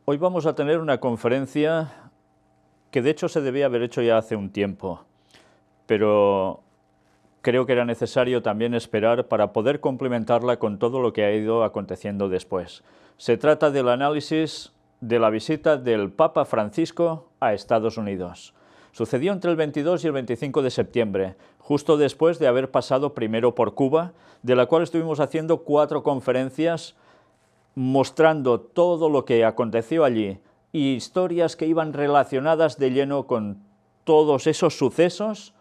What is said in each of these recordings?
Hoy vamos a tener una conferencia que de hecho se debía haber hecho ya hace un tiempo, pero creo que era necesario también esperar para poder complementarla con todo lo que ha ido aconteciendo después. Se trata del análisis de la visita del Papa Francisco a Estados Unidos. Sucedió entre el 22 y el 25 de septiembre, justo después de haber pasado primero por Cuba, de la cual estuvimos haciendo 4 conferencias mostrando todo lo que aconteció allí y historias que iban relacionadas de lleno con todos esos sucesos,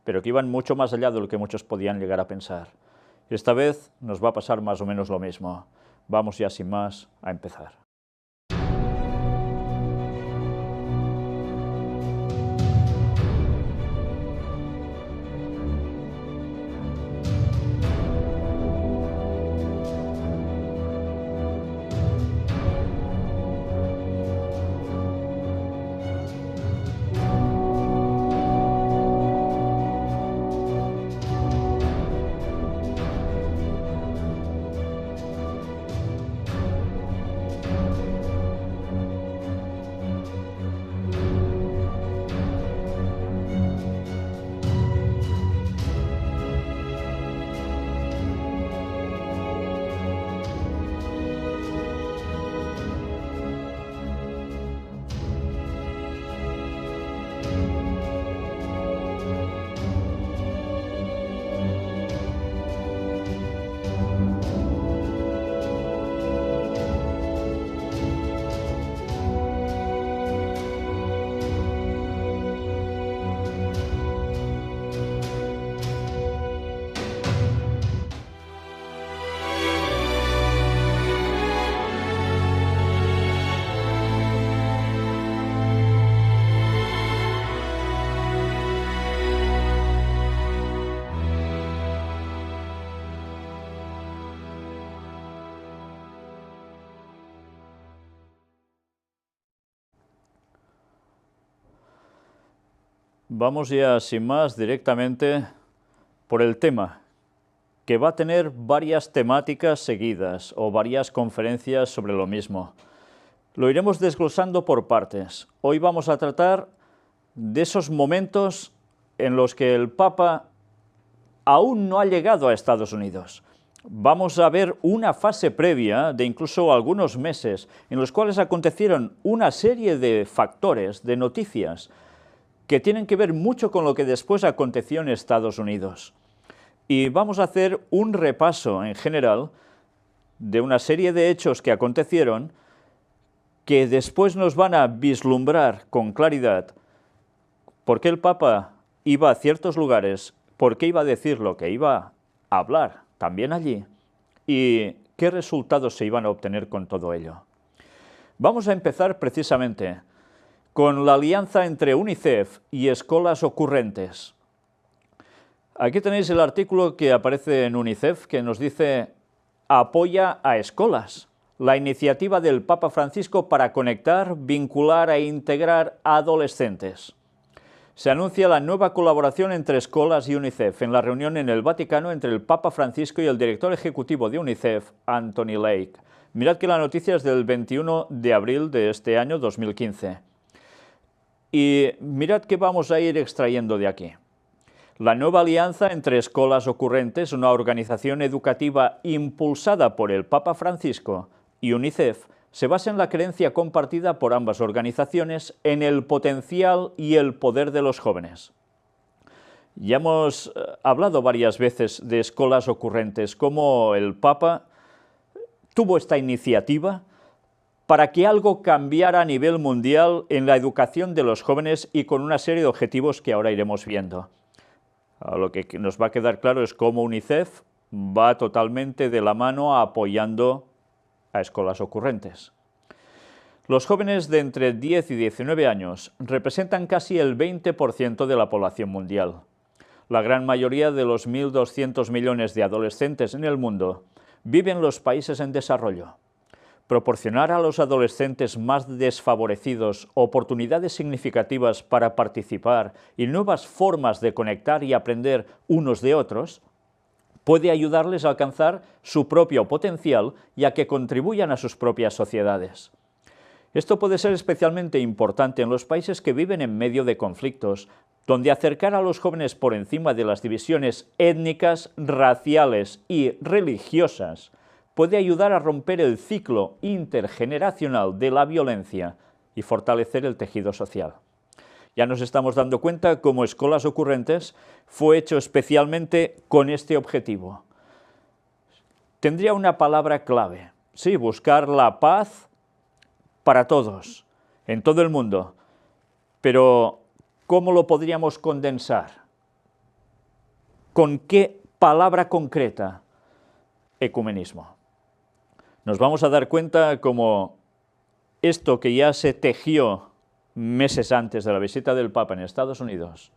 pero que iban mucho más allá de lo que muchos podían llegar a pensar. Esta vez nos va a pasar más o menos lo mismo. Vamos ya sin más a empezar. Vamos ya sin más directamente por el tema, que va a tener varias temáticas seguidas o varias conferencias sobre lo mismo. Lo iremos desglosando por partes. Hoy vamos a tratar de esos momentos en los que el Papa aún no ha llegado a Estados Unidos. Vamos a ver una fase previa de incluso algunos meses en los cuales acontecieron una serie de factores, de noticias, que tienen que ver mucho con lo que después aconteció en Estados Unidos. Y vamos a hacer un repaso en general de una serie de hechos que acontecieron que después nos van a vislumbrar con claridad por qué el Papa iba a ciertos lugares, por qué iba a decir lo que iba a hablar también allí y qué resultados se iban a obtener con todo ello. Vamos a empezar precisamente con la alianza entre UNICEF y Escolas Ocurrentes. Aquí tenéis el artículo que aparece en UNICEF que nos dice: apoya a escolas, la iniciativa del Papa Francisco para conectar, vincular e integrar a adolescentes. Se anuncia la nueva colaboración entre escolas y UNICEF en la reunión en el Vaticano entre el Papa Francisco y el director ejecutivo de UNICEF, Anthony Lake. Mirad que la noticia es del 21 de abril de este año 2015. Y mirad qué vamos a ir extrayendo de aquí. La nueva alianza entre Escolas Ocurrentes, una organización educativa impulsada por el Papa Francisco, y UNICEF, se basa en la creencia compartida por ambas organizaciones en el potencial y el poder de los jóvenes. Ya hemos hablado varias veces de Escolas Ocurrentes, cómo el Papa tuvo esta iniciativa para que algo cambiara a nivel mundial en la educación de los jóvenes y con una serie de objetivos que ahora iremos viendo. Lo que nos va a quedar claro es cómo UNICEF va totalmente de la mano apoyando a Escolas Ocurrentes. Los jóvenes de entre 10 y 19 años representan casi el 20% de la población mundial. La gran mayoría de los 1.200 millones de adolescentes en el mundo viven en los países en desarrollo. Proporcionar a los adolescentes más desfavorecidos oportunidades significativas para participar y nuevas formas de conectar y aprender unos de otros puede ayudarles a alcanzar su propio potencial y a que contribuyan a sus propias sociedades. Esto puede ser especialmente importante en los países que viven en medio de conflictos, donde acercar a los jóvenes por encima de las divisiones étnicas, raciales y religiosas puede ayudar a romper el ciclo intergeneracional de la violencia y fortalecer el tejido social. Ya nos estamos dando cuenta cómo Escolas Ocurrentes fue hecho especialmente con este objetivo. Tendría una palabra clave, sí, buscar la paz para todos, en todo el mundo. Pero, ¿cómo lo podríamos condensar? ¿Con qué palabra concreta? Ecumenismo. Nos vamos a dar cuenta cómo esto que ya se tejió meses antes de la visita del Papa en Estados Unidos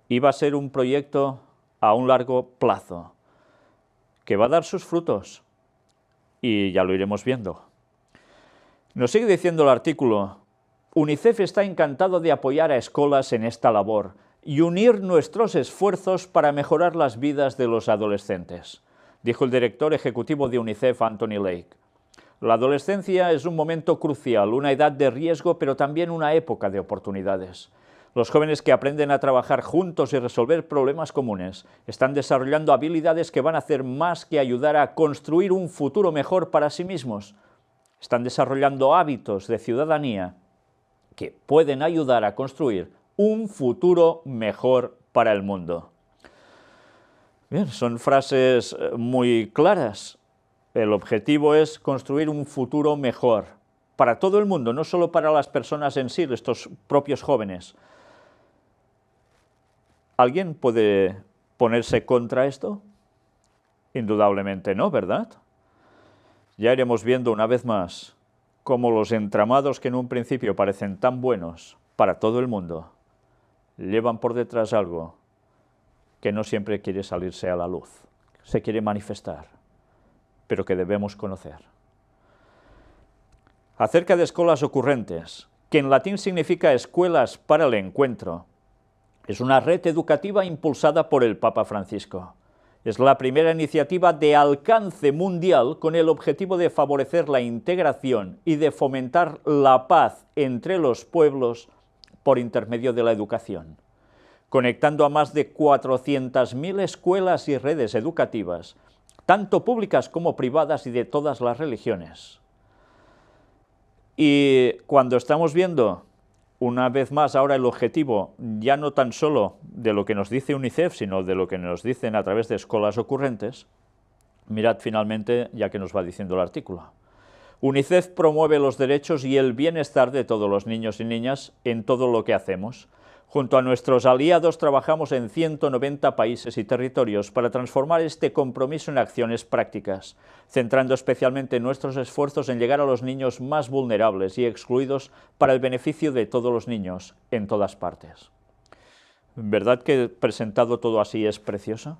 iba a ser un proyecto a un largo plazo, que va a dar sus frutos, y ya lo iremos viendo. Nos sigue diciendo el artículo: UNICEF está encantado de apoyar a escolas en esta labor y unir nuestros esfuerzos para mejorar las vidas de los adolescentes, dijo el director ejecutivo de UNICEF, Anthony Lake. La adolescencia es un momento crucial, una edad de riesgo, pero también una época de oportunidades. Los jóvenes que aprenden a trabajar juntos y resolver problemas comunes están desarrollando habilidades que van a hacer más que ayudar a construir un futuro mejor para sí mismos. Están desarrollando hábitos de ciudadanía que pueden ayudar a construir un futuro mejor para el mundo. Bien, son frases muy claras. El objetivo es construir un futuro mejor para todo el mundo, no solo para las personas en sí, estos propios jóvenes. ¿Alguien puede ponerse contra esto? Indudablemente no, ¿verdad? Ya iremos viendo una vez más cómo los entramados que en un principio parecen tan buenos para todo el mundo llevan por detrás algo que no siempre quiere salirse a la luz, se quiere manifestar, pero que debemos conocer. Acerca de Escolas Ocurrentes, que en latín significa escuelas para el encuentro, es una red educativa impulsada por el Papa Francisco. Es la primera iniciativa de alcance mundial con el objetivo de favorecer la integración y de fomentar la paz entre los pueblos por intermedio de la educación, conectando a más de 400.000 escuelas y redes educativas, tanto públicas como privadas y de todas las religiones. Y cuando estamos viendo una vez más ahora el objetivo, ya no tan solo de lo que nos dice UNICEF, sino de lo que nos dicen a través de Escolas Ocurrentes, mirad finalmente, ya que nos va diciendo el artículo. UNICEF promueve los derechos y el bienestar de todos los niños y niñas en todo lo que hacemos. Junto a nuestros aliados trabajamos en 190 países y territorios para transformar este compromiso en acciones prácticas, centrando especialmente nuestros esfuerzos en llegar a los niños más vulnerables y excluidos para el beneficio de todos los niños en todas partes. ¿Verdad que presentado todo así es precioso?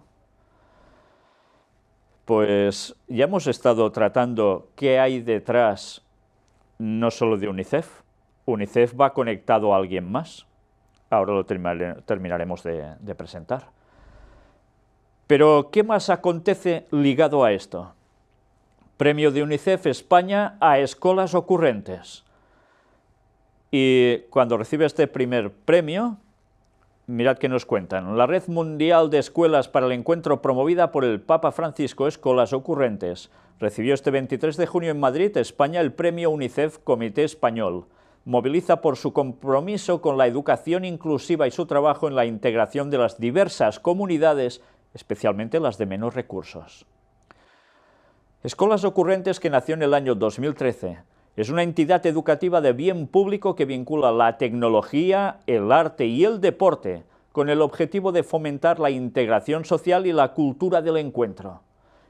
Pues ya hemos estado tratando qué hay detrás no solo de UNICEF. UNICEF va conectado a alguien más. Ahora lo terminaremos de presentar. Pero, ¿qué más acontece ligado a esto? Premio de UNICEF España a Escolas Ocurrentes. Y cuando recibe este primer premio, mirad qué nos cuentan. La Red Mundial de Escuelas para el Encuentro, promovida por el Papa Francisco, Escolas Ocurrentes, recibió este 23 de junio en Madrid, España, el premio UNICEF Comité Español. Moviliza por su compromiso con la educación inclusiva y su trabajo en la integración de las diversas comunidades, especialmente las de menos recursos. Escolas Ocurrentes, que nació en el año 2013, es una entidad educativa de bien público que vincula la tecnología, el arte y el deporte con el objetivo de fomentar la integración social y la cultura del encuentro.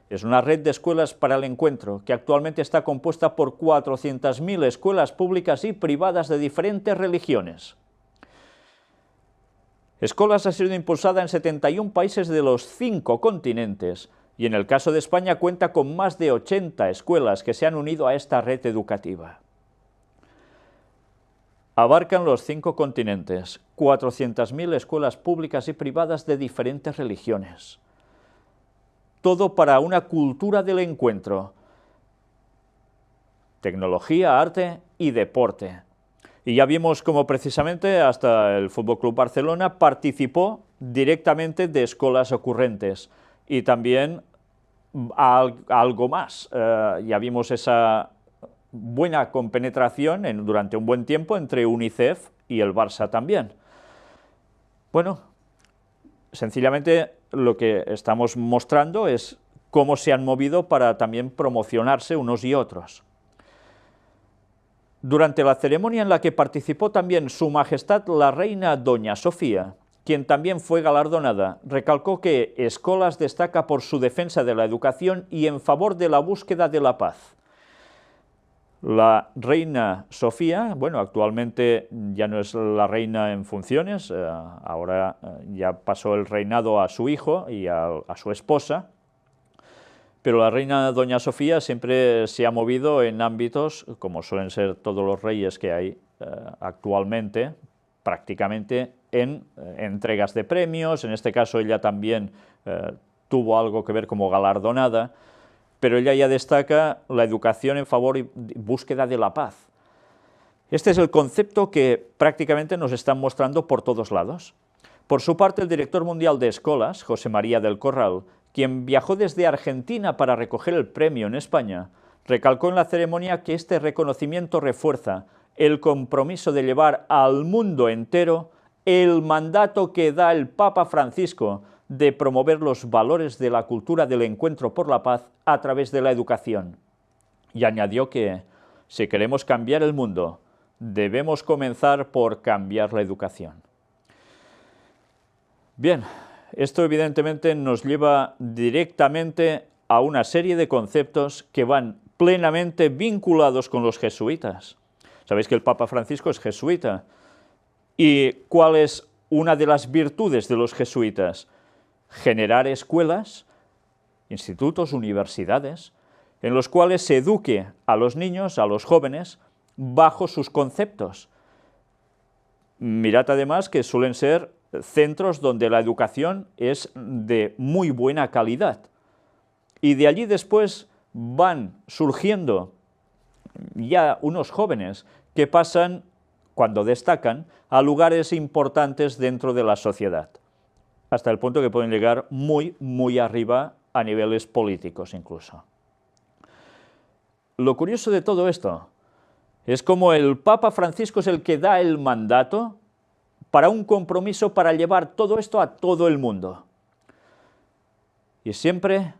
Es una red de escuelas para el encuentro que actualmente está compuesta por 400.000 escuelas públicas y privadas de diferentes religiones. Escolas ha sido impulsada en 71 países de los 5 continentes y en el caso de España cuenta con más de 80 escuelas que se han unido a esta red educativa. Abarcan los 5 continentes, 400.000 escuelas públicas y privadas de diferentes religiones. Todo para una cultura del encuentro. tecnología, arte y deporte. Y ya vimos cómo precisamente hasta el Fútbol Club Barcelona participó directamente de escuelas ocurrentes y también algo más. Ya vimos esa buena compenetración durante un buen tiempo entre UNICEF y el Barça también. Bueno, sencillamente lo que estamos mostrando es cómo se han movido para también promocionarse unos y otros. Durante la ceremonia en la que participó también Su Majestad la Reina Doña Sofía, quien también fue galardonada, recalcó que Escolas destaca por su defensa de la educación y en favor de la búsqueda de la paz. La Reina Sofía, bueno, actualmente ya no es la reina en funciones, ahora ya pasó el reinado a su hijo y a su esposa, pero la reina Doña Sofía siempre se ha movido en ámbitos, como suelen ser todos los reyes que hay actualmente, prácticamente en entregas de premios. En este caso ella también tuvo algo que ver como galardonada, pero ella ya destaca la educación en favor y búsqueda de la paz. Este es el concepto que prácticamente nos están mostrando por todos lados. Por su parte, el director mundial de Escolas, José María del Corral, quien viajó desde Argentina para recoger el premio en España, recalcó en la ceremonia que este reconocimiento refuerza el compromiso de llevar al mundo entero el mandato que da el Papa Francisco de promover los valores de la cultura del encuentro por la paz a través de la educación. Y añadió que, si queremos cambiar el mundo, debemos comenzar por cambiar la educación. Bien, esto evidentemente nos lleva directamente a una serie de conceptos que van plenamente vinculados con los jesuitas. Sabéis que el Papa Francisco es jesuita. ¿Y cuál es una de las virtudes de los jesuitas? Generar escuelas, institutos, universidades, en los cuales se eduque a los niños, a los jóvenes, bajo sus conceptos. Mirad además que suelen ser centros donde la educación es de muy buena calidad. Y de allí después van surgiendo ya unos jóvenes que pasan, cuando destacan, a lugares importantes dentro de la sociedad, hasta el punto que pueden llegar muy, muy arriba a niveles políticos incluso. Lo curioso de todo esto es como el Papa Francisco es el que da el mandato para un compromiso para llevar todo esto a todo el mundo. Y siempre,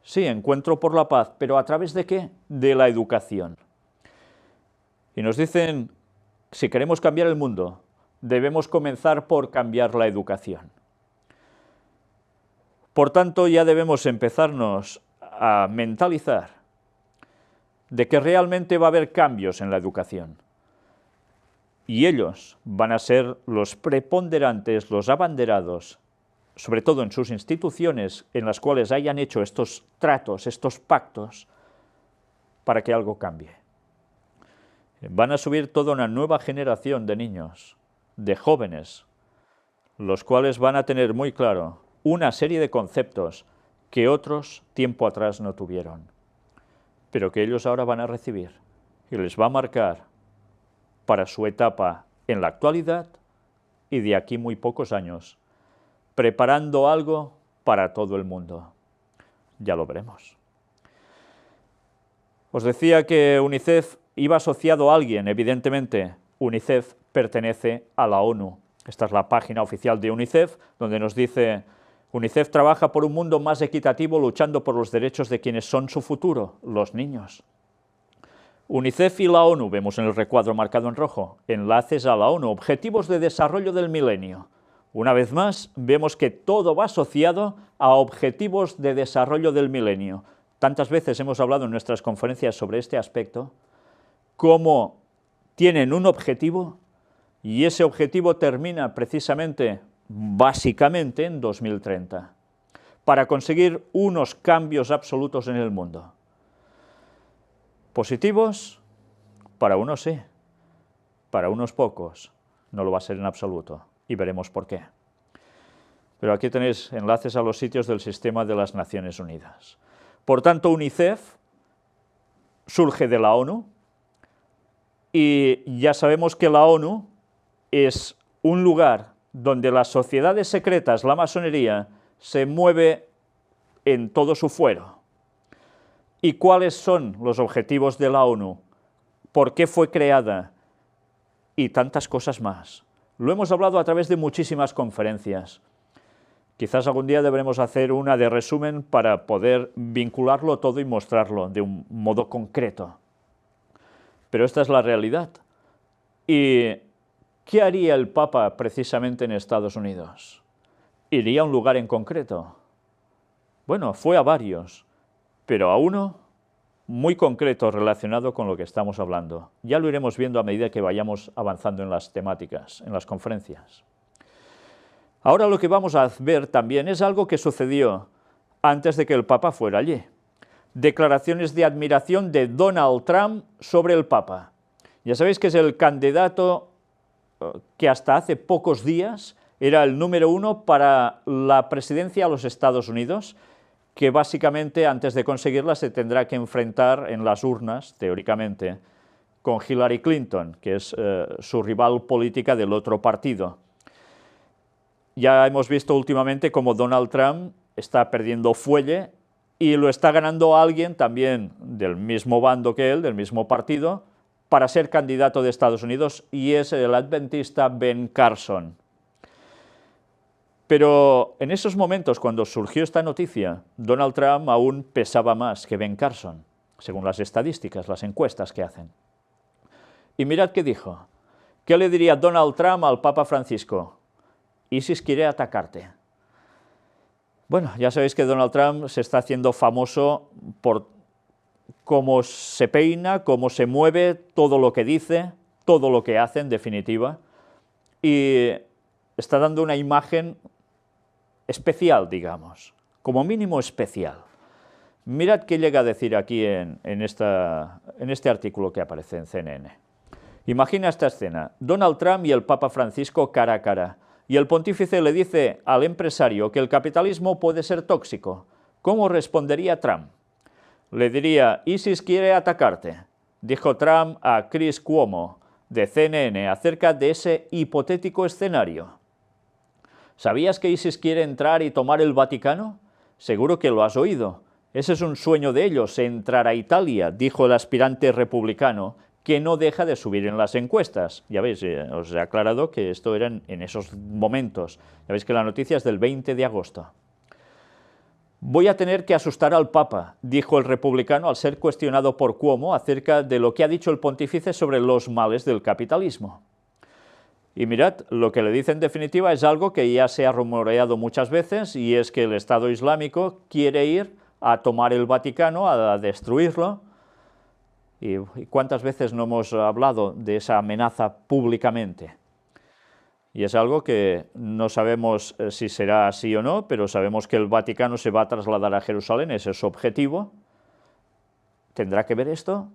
sí, encuentro por la paz, pero ¿a través de qué? De la educación. Y nos dicen, si queremos cambiar el mundo, debemos comenzar por cambiar la educación. Por tanto, ya debemos empezarnos a mentalizar de que realmente va a haber cambios en la educación. Y ellos van a ser los preponderantes, los abanderados, sobre todo en sus instituciones en las cuales hayan hecho estos tratos, estos pactos, para que algo cambie. Van a subir toda una nueva generación de niños, de jóvenes, los cuales van a tener muy claro una serie de conceptos que otros tiempo atrás no tuvieron, pero que ellos ahora van a recibir y les va a marcar para su etapa en la actualidad y de aquí muy pocos años, preparando algo para todo el mundo. Ya lo veremos. Os decía que UNICEF iba asociado a alguien, evidentemente. UNICEF pertenece a la ONU. Esta es la página oficial de UNICEF, donde nos dice: UNICEF trabaja por un mundo más equitativo luchando por los derechos de quienes son su futuro, los niños. UNICEF y la ONU, vemos en el recuadro marcado en rojo, enlaces a la ONU, objetivos de desarrollo del milenio. Una vez más, vemos que todo va asociado a objetivos de desarrollo del milenio. Tantas veces hemos hablado en nuestras conferencias sobre este aspecto, cómo tienen un objetivo y ese objetivo termina precisamente, básicamente, en 2030, para conseguir unos cambios absolutos en el mundo. Positivos, para unos sí, para unos pocos no lo va a ser en absoluto, y veremos por qué. Pero aquí tenéis enlaces a los sitios del sistema de las Naciones Unidas. Por tanto, UNICEF surge de la ONU, y ya sabemos que la ONU es un lugar donde las sociedades secretas, la masonería, se mueve en todo su fuero. ¿Y cuáles son los objetivos de la ONU? ¿Por qué fue creada? Y tantas cosas más. Lo hemos hablado a través de muchísimas conferencias. Quizás algún día deberemos hacer una de resumen para poder vincularlo todo y mostrarlo de un modo concreto. Pero esta es la realidad. ¿Y qué haría el Papa precisamente en Estados Unidos? ¿Iría a un lugar en concreto? Bueno, fue a varios, pero a uno muy concreto relacionado con lo que estamos hablando. Ya lo iremos viendo a medida que vayamos avanzando en las temáticas, en las conferencias. Ahora lo que vamos a ver también es algo que sucedió antes de que el Papa fuera allí. Declaraciones de admiración de Donald Trump sobre el Papa. Ya sabéis que es el candidato que hasta hace pocos días era el número 1 para la presidencia de los Estados Unidos, que básicamente antes de conseguirla se tendrá que enfrentar en las urnas, teóricamente, con Hillary Clinton, que es su rival política del otro partido. Ya hemos visto últimamente cómo Donald Trump está perdiendo fuelle y lo está ganando alguien también del mismo bando que él, del mismo partido, para ser candidato de Estados Unidos, y es el adventista Ben Carson. Pero en esos momentos, cuando surgió esta noticia, Donald Trump aún pesaba más que Ben Carson, según las estadísticas, las encuestas que hacen. Y mirad qué dijo. ¿Qué le diría Donald Trump al Papa Francisco? ISIS quiere atacarte. Bueno, ya sabéis que Donald Trump se está haciendo famoso por cómo se peina, cómo se mueve, todo lo que dice, todo lo que hace, en definitiva, y está dando una imagen especial, digamos, como mínimo especial. Mirad qué llega a decir aquí en este artículo que aparece en CNN. Imagina esta escena: Donald Trump y el Papa Francisco cara a cara, y el pontífice le dice al empresario que el capitalismo puede ser tóxico. ¿Cómo respondería Trump? Le diría: ISIS quiere atacarte, dijo Trump a Chris Cuomo de CNN acerca de ese hipotético escenario. ¿Sabías que ISIS quiere entrar y tomar el Vaticano? Seguro que lo has oído. Ese es un sueño de ellos, entrar a Italia, dijo el aspirante republicano, que no deja de subir en las encuestas. Ya veis, os he aclarado que esto era en esos momentos. Ya veis que la noticia es del 20 de agosto. Voy a tener que asustar al Papa, dijo el republicano al ser cuestionado por Cuomo acerca de lo que ha dicho el pontífice sobre los males del capitalismo. Y mirad, lo que le dice en definitiva es algo que ya se ha rumoreado muchas veces, y es que el Estado Islámico quiere ir a tomar el Vaticano, a destruirlo. ¿Y cuántas veces no hemos hablado de esa amenaza públicamente? Y es algo que no sabemos si será así o no, pero sabemos que el Vaticano se va a trasladar a Jerusalén, ese es su objetivo. ¿Tendrá que ver esto?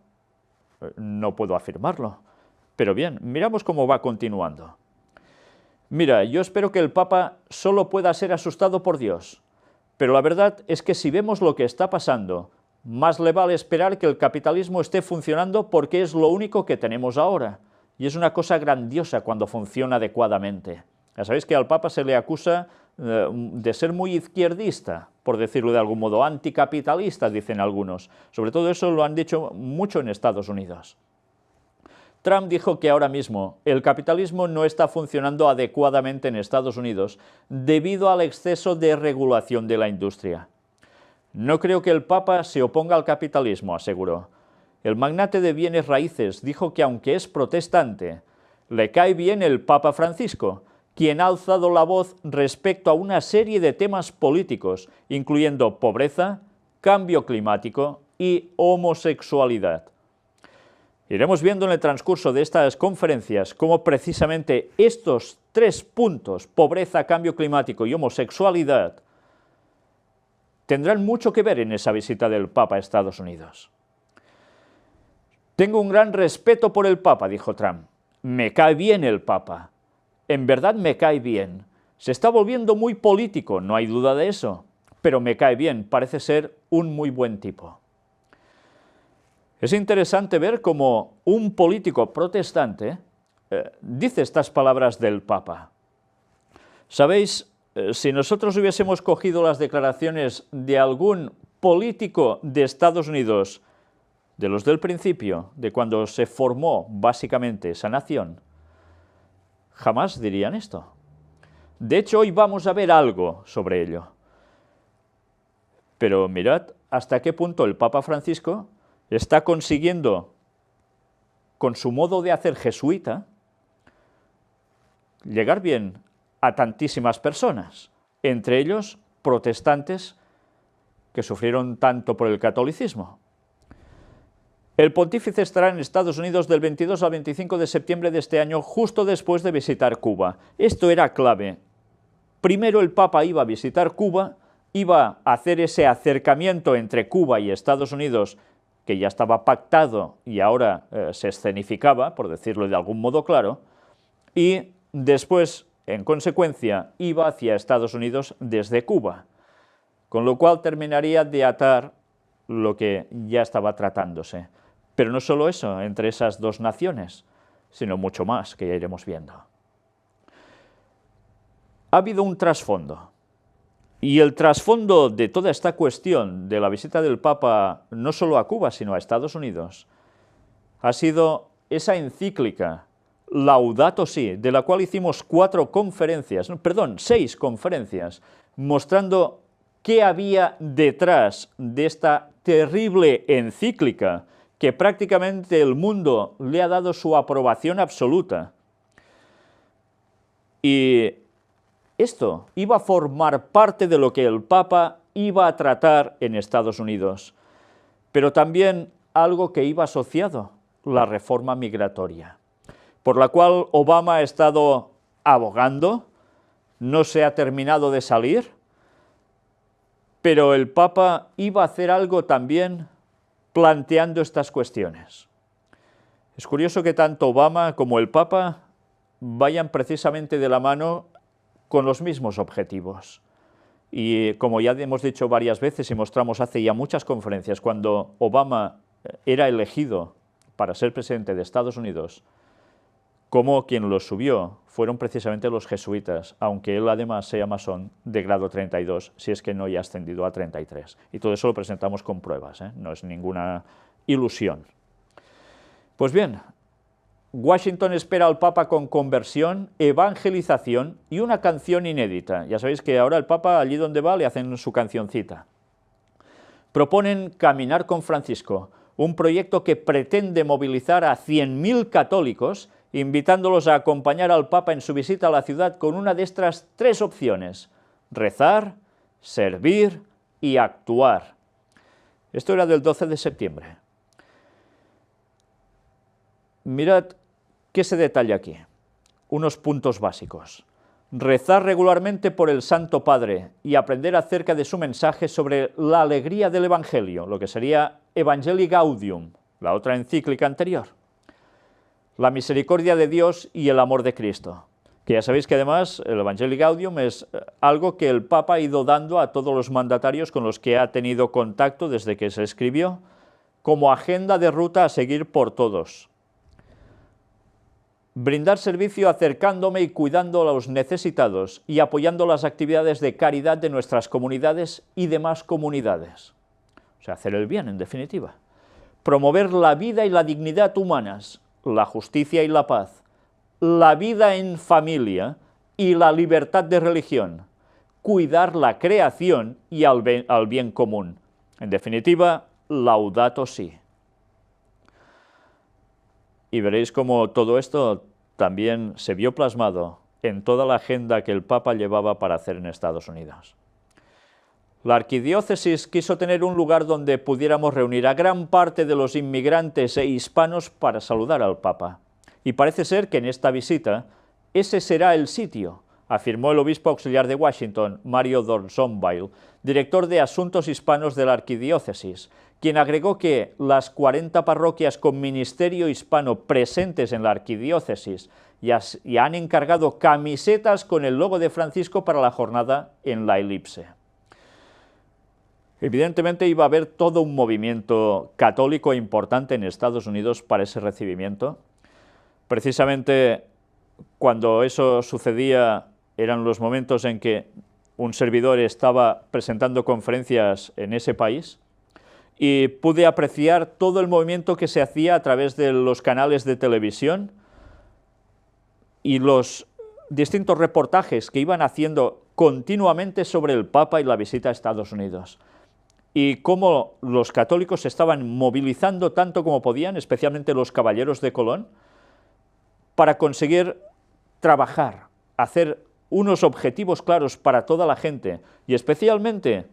No puedo afirmarlo. Pero bien, miramos cómo va continuando. Mira, yo espero que el Papa solo pueda ser asustado por Dios, pero la verdad es que si vemos lo que está pasando, más le vale esperar que el capitalismo esté funcionando porque es lo único que tenemos ahora, y es una cosa grandiosa cuando funciona adecuadamente. Ya sabéis que al Papa se le acusa de ser muy izquierdista, por decirlo de algún modo, anticapitalista, dicen algunos. Sobre todo eso lo han dicho mucho en Estados Unidos. Trump dijo que ahora mismo el capitalismo no está funcionando adecuadamente en Estados Unidos debido al exceso de regulación de la industria. No creo que el Papa se oponga al capitalismo, aseguró. El magnate de bienes raíces dijo que aunque es protestante, le cae bien el Papa Francisco, quien ha alzado la voz respecto a una serie de temas políticos, incluyendo pobreza, cambio climático y homosexualidad. Iremos viendo en el transcurso de estas conferencias cómo precisamente estos 3 puntos, pobreza, cambio climático y homosexualidad, tendrán mucho que ver en esa visita del Papa a Estados Unidos. Tengo un gran respeto por el Papa, dijo Trump. Me cae bien el Papa. En verdad me cae bien. Se está volviendo muy político, no hay duda de eso, pero me cae bien, parece ser un muy buen tipo. Es interesante ver cómo un político protestante dice estas palabras del Papa. ¿Sabéis? Si nosotros hubiésemos cogido las declaraciones de algún político de Estados Unidos, de los del principio, de cuando se formó básicamente esa nación, jamás dirían esto. De hecho, hoy vamos a ver algo sobre ello. Pero mirad hasta qué punto el Papa Francisco está consiguiendo, con su modo de hacer jesuita, llegar bien a tantísimas personas, entre ellos protestantes que sufrieron tanto por el catolicismo. El pontífice estará en Estados Unidos del 22 al 25 de septiembre de este año, justo después de visitar Cuba. Esto era clave. Primero el Papa iba a visitar Cuba, iba a hacer ese acercamiento entre Cuba y Estados Unidos, que ya estaba pactado y ahora se escenificaba, por decirlo de algún modo claro, y después, en consecuencia, iba hacia Estados Unidos desde Cuba, con lo cual terminaría de atar lo que ya estaba tratándose. Pero no solo eso, entre esas dos naciones, sino mucho más, que ya iremos viendo. Ha habido un trasfondo, y el trasfondo de toda esta cuestión de la visita del Papa, no solo a Cuba, sino a Estados Unidos, ha sido esa encíclica Laudato Si, de la cual hicimos 6 conferencias, mostrando qué había detrás de esta terrible encíclica, que prácticamente el mundo le ha dado su aprobación absoluta. Y esto iba a formar parte de lo que el Papa iba a tratar en Estados Unidos, pero también algo que iba asociado, la reforma migratoria, por la cual Obama ha estado abogando, no se ha terminado de salir, pero el Papa iba a hacer algo también planteando estas cuestiones. Es curioso que tanto Obama como el Papa vayan precisamente de la mano con los mismos objetivos. Y como ya hemos dicho varias veces y mostramos hace ya muchas conferencias, cuando Obama era elegido para ser presidente de Estados Unidos, como quien lo subió fueron precisamente los jesuitas, aunque él además sea masón de grado 32, si es que no ya ha ascendido a 33. Y todo eso lo presentamos con pruebas, no es ninguna ilusión. Pues bien, Washington espera al Papa con conversión, evangelización y una canción inédita. Ya sabéis que ahora el Papa, allí donde va, le hacen su cancioncita. Proponen Caminar con Francisco, un proyecto que pretende movilizar a 100.000 católicos, invitándolos a acompañar al Papa en su visita a la ciudad con una de estas 3 opciones: rezar, servir y actuar. Esto era del 12 de septiembre. Mirad qué se detalla aquí. Unos puntos básicos. Rezar regularmente por el Santo Padre y aprender acerca de su mensaje sobre la alegría del Evangelio, lo que sería Evangelii Gaudium, la otra encíclica anterior. La misericordia de Dios y el amor de Cristo, que ya sabéis que además el Evangelii Gaudium es algo que el Papa ha ido dando a todos los mandatarios con los que ha tenido contacto desde que se escribió, como agenda de ruta a seguir por todos. Brindar servicio acercándome y cuidando a los necesitados y apoyando las actividades de caridad de nuestras comunidades y demás comunidades. O sea, hacer el bien, en definitiva. Promover la vida y la dignidad humanas, la justicia y la paz, la vida en familia y la libertad de religión, cuidar la creación y al bien común. En definitiva, Laudato Si. Y veréis cómo todo esto también se vio plasmado en toda la agenda que el Papa llevaba para hacer en Estados Unidos. La arquidiócesis quiso tener un lugar donde pudiéramos reunir a gran parte de los inmigrantes e hispanos para saludar al Papa. Y parece ser que en esta visita ese será el sitio, afirmó el obispo auxiliar de Washington, Mario Dorsonville, director de Asuntos Hispanos de la arquidiócesis, quien agregó que las 40 parroquias con ministerio hispano presentes en la arquidiócesis ya han encargado camisetas con el logo de Francisco para la jornada en la elipse. Evidentemente iba a haber todo un movimiento católico importante en Estados Unidos para ese recibimiento. Precisamente cuando eso sucedía eran los momentos en que un servidor estaba presentando conferencias en ese país y pude apreciar todo el movimiento que se hacía a través de los canales de televisión y los distintos reportajes que iban haciendo continuamente sobre el Papa y la visita a Estados Unidos. Y cómo los católicos se estaban movilizando tanto como podían, especialmente los caballeros de Colón, para conseguir trabajar, hacer unos objetivos claros para toda la gente, y especialmente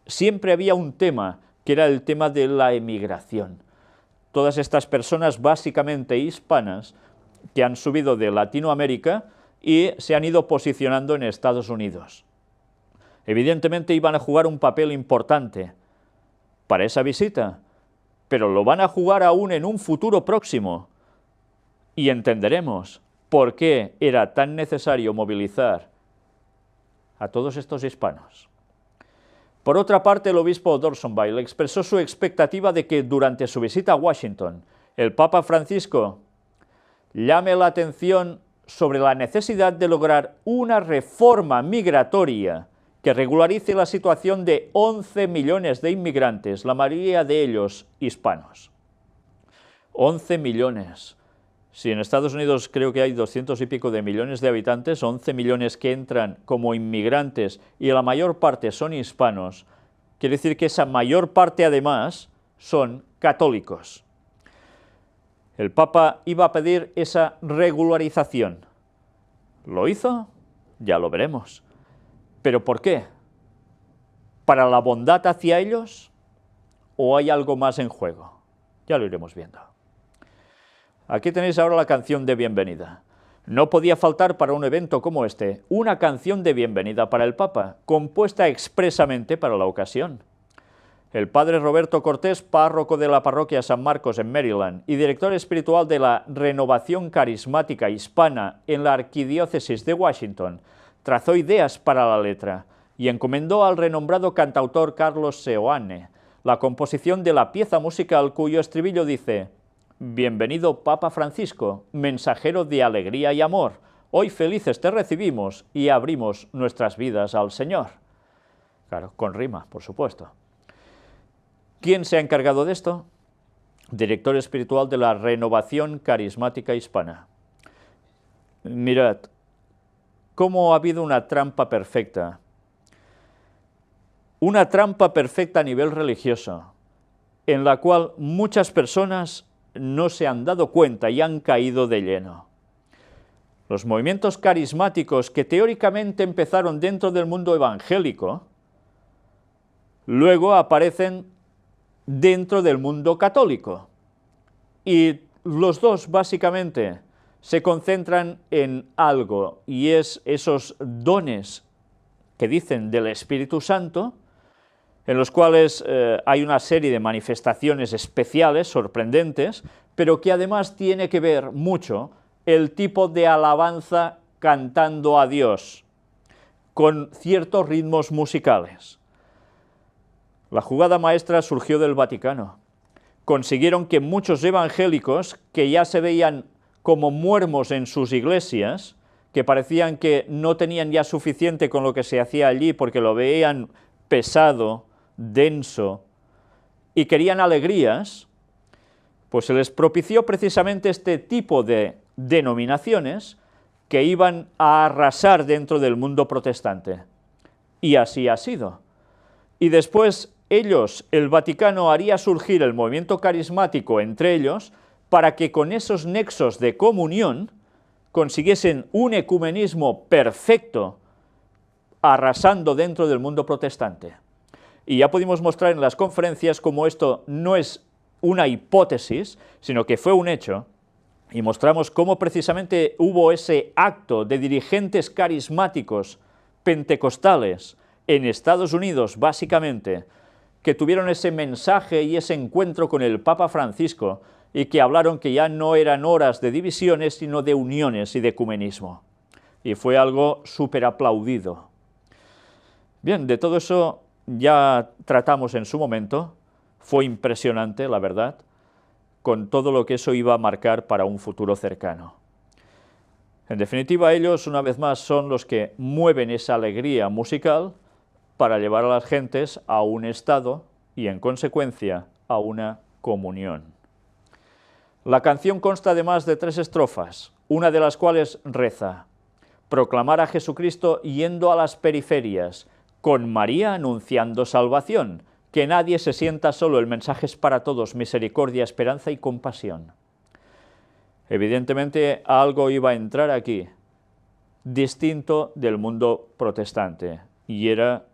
siempre había un tema, que era el tema de la emigración. Todas estas personas básicamente hispanas que han subido de Latinoamérica y se han ido posicionando en Estados Unidos. Evidentemente iban a jugar un papel importante para esa visita, pero lo van a jugar aún en un futuro próximo, y entenderemos por qué era tan necesario movilizar a todos estos hispanos. Por otra parte, el obispo d'Orsonville expresó su expectativa de que durante su visita a Washington, el Papa Francisco llame la atención sobre la necesidad de lograr una reforma migratoria que regularice la situación de 11 millones de inmigrantes, la mayoría de ellos hispanos. 11 millones. Si en Estados Unidos creo que hay 200 y pico de millones de habitantes, 11 millones que entran como inmigrantes y la mayor parte son hispanos, quiere decir que esa mayor parte además son católicos. El Papa iba a pedir esa regularización. ¿Lo hizo? Ya lo veremos. ¿Pero por qué? ¿Para la bondad hacia ellos? ¿O hay algo más en juego? Ya lo iremos viendo. Aquí tenéis ahora la canción de bienvenida. No podía faltar para un evento como este una canción de bienvenida para el Papa, compuesta expresamente para la ocasión. El padre Roberto Cortés, párroco de la parroquia San Marcos en Maryland y director espiritual de la Renovación Carismática Hispana en la Arquidiócesis de Washington, trazó ideas para la letra y encomendó al renombrado cantautor Carlos Seoane la composición de la pieza musical cuyo estribillo dice: «Bienvenido Papa Francisco, mensajero de alegría y amor, hoy felices te recibimos y abrimos nuestras vidas al Señor». Claro, con rima, por supuesto. ¿Quién se ha encargado de esto? Director espiritual de la Renovación Carismática Hispana. Mirad, cómo ha habido una trampa perfecta a nivel religioso, en la cual muchas personas no se han dado cuenta y han caído de lleno. Los movimientos carismáticos que teóricamente empezaron dentro del mundo evangélico, luego aparecen dentro del mundo católico. Y los dos básicamente se concentran en algo, y es esos dones que dicen del Espíritu Santo, en los cuales hay una serie de manifestaciones especiales, sorprendentes, pero que además tiene que ver mucho el tipo de alabanza cantando a Dios, con ciertos ritmos musicales. La jugada maestra surgió del Vaticano. Consiguieron que muchos evangélicos, que ya se veían como muermos en sus iglesias, que parecían que no tenían ya suficiente con lo que se hacía allí porque lo veían pesado, denso, y querían alegrías, pues se les propició precisamente este tipo de denominaciones que iban a arrasar dentro del mundo protestante. Y así ha sido. Y después ellos, el Vaticano, haría surgir el movimiento carismático entre ellos para que con esos nexos de comunión consiguiesen un ecumenismo perfecto, arrasando dentro del mundo protestante. Y ya pudimos mostrar en las conferencias cómo esto no es una hipótesis, sino que fue un hecho, y mostramos cómo precisamente hubo ese acto de dirigentes carismáticos pentecostales en Estados Unidos, básicamente, que tuvieron ese mensaje y ese encuentro con el Papa Francisco, y que hablaron que ya no eran horas de divisiones, sino de uniones y de ecumenismo. Y fue algo súper aplaudido. Bien, de todo eso ya tratamos en su momento, fue impresionante, la verdad, con todo lo que eso iba a marcar para un futuro cercano. En definitiva, ellos, una vez más, son los que mueven esa alegría musical para llevar a las gentes a un estado y, en consecuencia, a una comunión. La canción consta además de 3 estrofas, una de las cuales reza: proclamar a Jesucristo yendo a las periferias, con María anunciando salvación, que nadie se sienta solo, el mensaje es para todos, misericordia, esperanza y compasión. Evidentemente algo iba a entrar aquí, distinto del mundo protestante, y era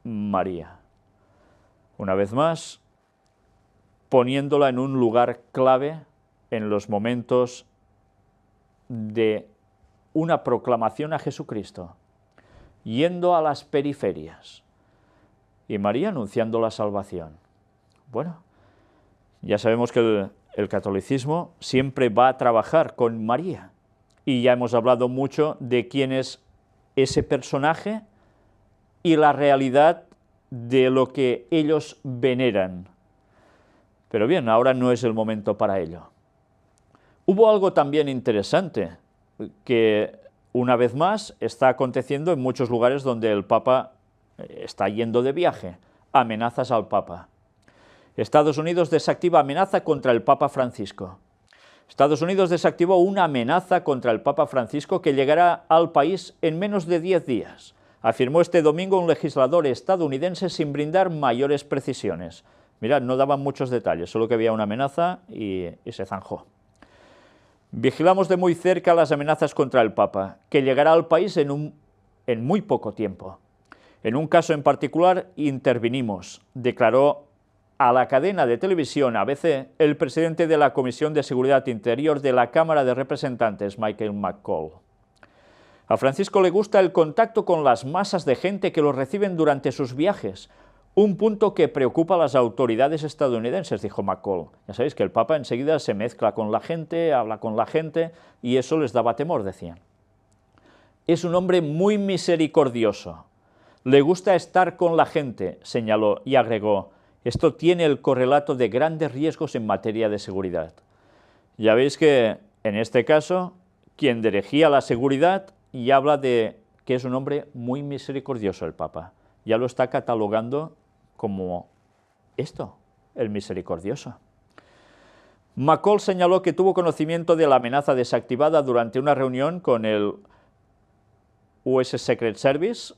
María. Una vez más, poniéndola en un lugar clave en los momentos de una proclamación a Jesucristo, yendo a las periferias, y María anunciando la salvación. Bueno, ya sabemos que el catolicismo siempre va a trabajar con María, y ya hemos hablado mucho de quién es ese personaje y la realidad de lo que ellos veneran. Pero bien, ahora no es el momento para ello. Hubo algo también interesante, que una vez más está aconteciendo en muchos lugares donde el Papa está yendo de viaje, amenazas al Papa. Estados Unidos desactiva amenaza contra el Papa Francisco. Estados Unidos desactivó una amenaza contra el Papa Francisco que llegará al país en menos de 10 días, afirmó este domingo un legislador estadounidense sin brindar mayores precisiones. Mirad, no daban muchos detalles, solo que había una amenaza y se zanjó. Vigilamos de muy cerca las amenazas contra el Papa, que llegará al país en muy poco tiempo. En un caso en particular intervinimos, declaró a la cadena de televisión ABC el presidente de la Comisión de Seguridad Interior de la Cámara de Representantes, Michael McCaul. A Francisco le gusta el contacto con las masas de gente que lo reciben durante sus viajes, un punto que preocupa a las autoridades estadounidenses, dijo McCaul. Ya sabéis que el Papa enseguida se mezcla con la gente, habla con la gente, y eso les daba temor, decían. Es un hombre muy misericordioso. Le gusta estar con la gente, señaló, y agregó: esto tiene el correlato de grandes riesgos en materia de seguridad. Ya veis que, en este caso, quien dirigía la seguridad y habla de que es un hombre muy misericordioso el Papa. Ya lo está catalogando como esto, el misericordioso. McCaul señaló que tuvo conocimiento de la amenaza desactivada durante una reunión con el US Secret Service,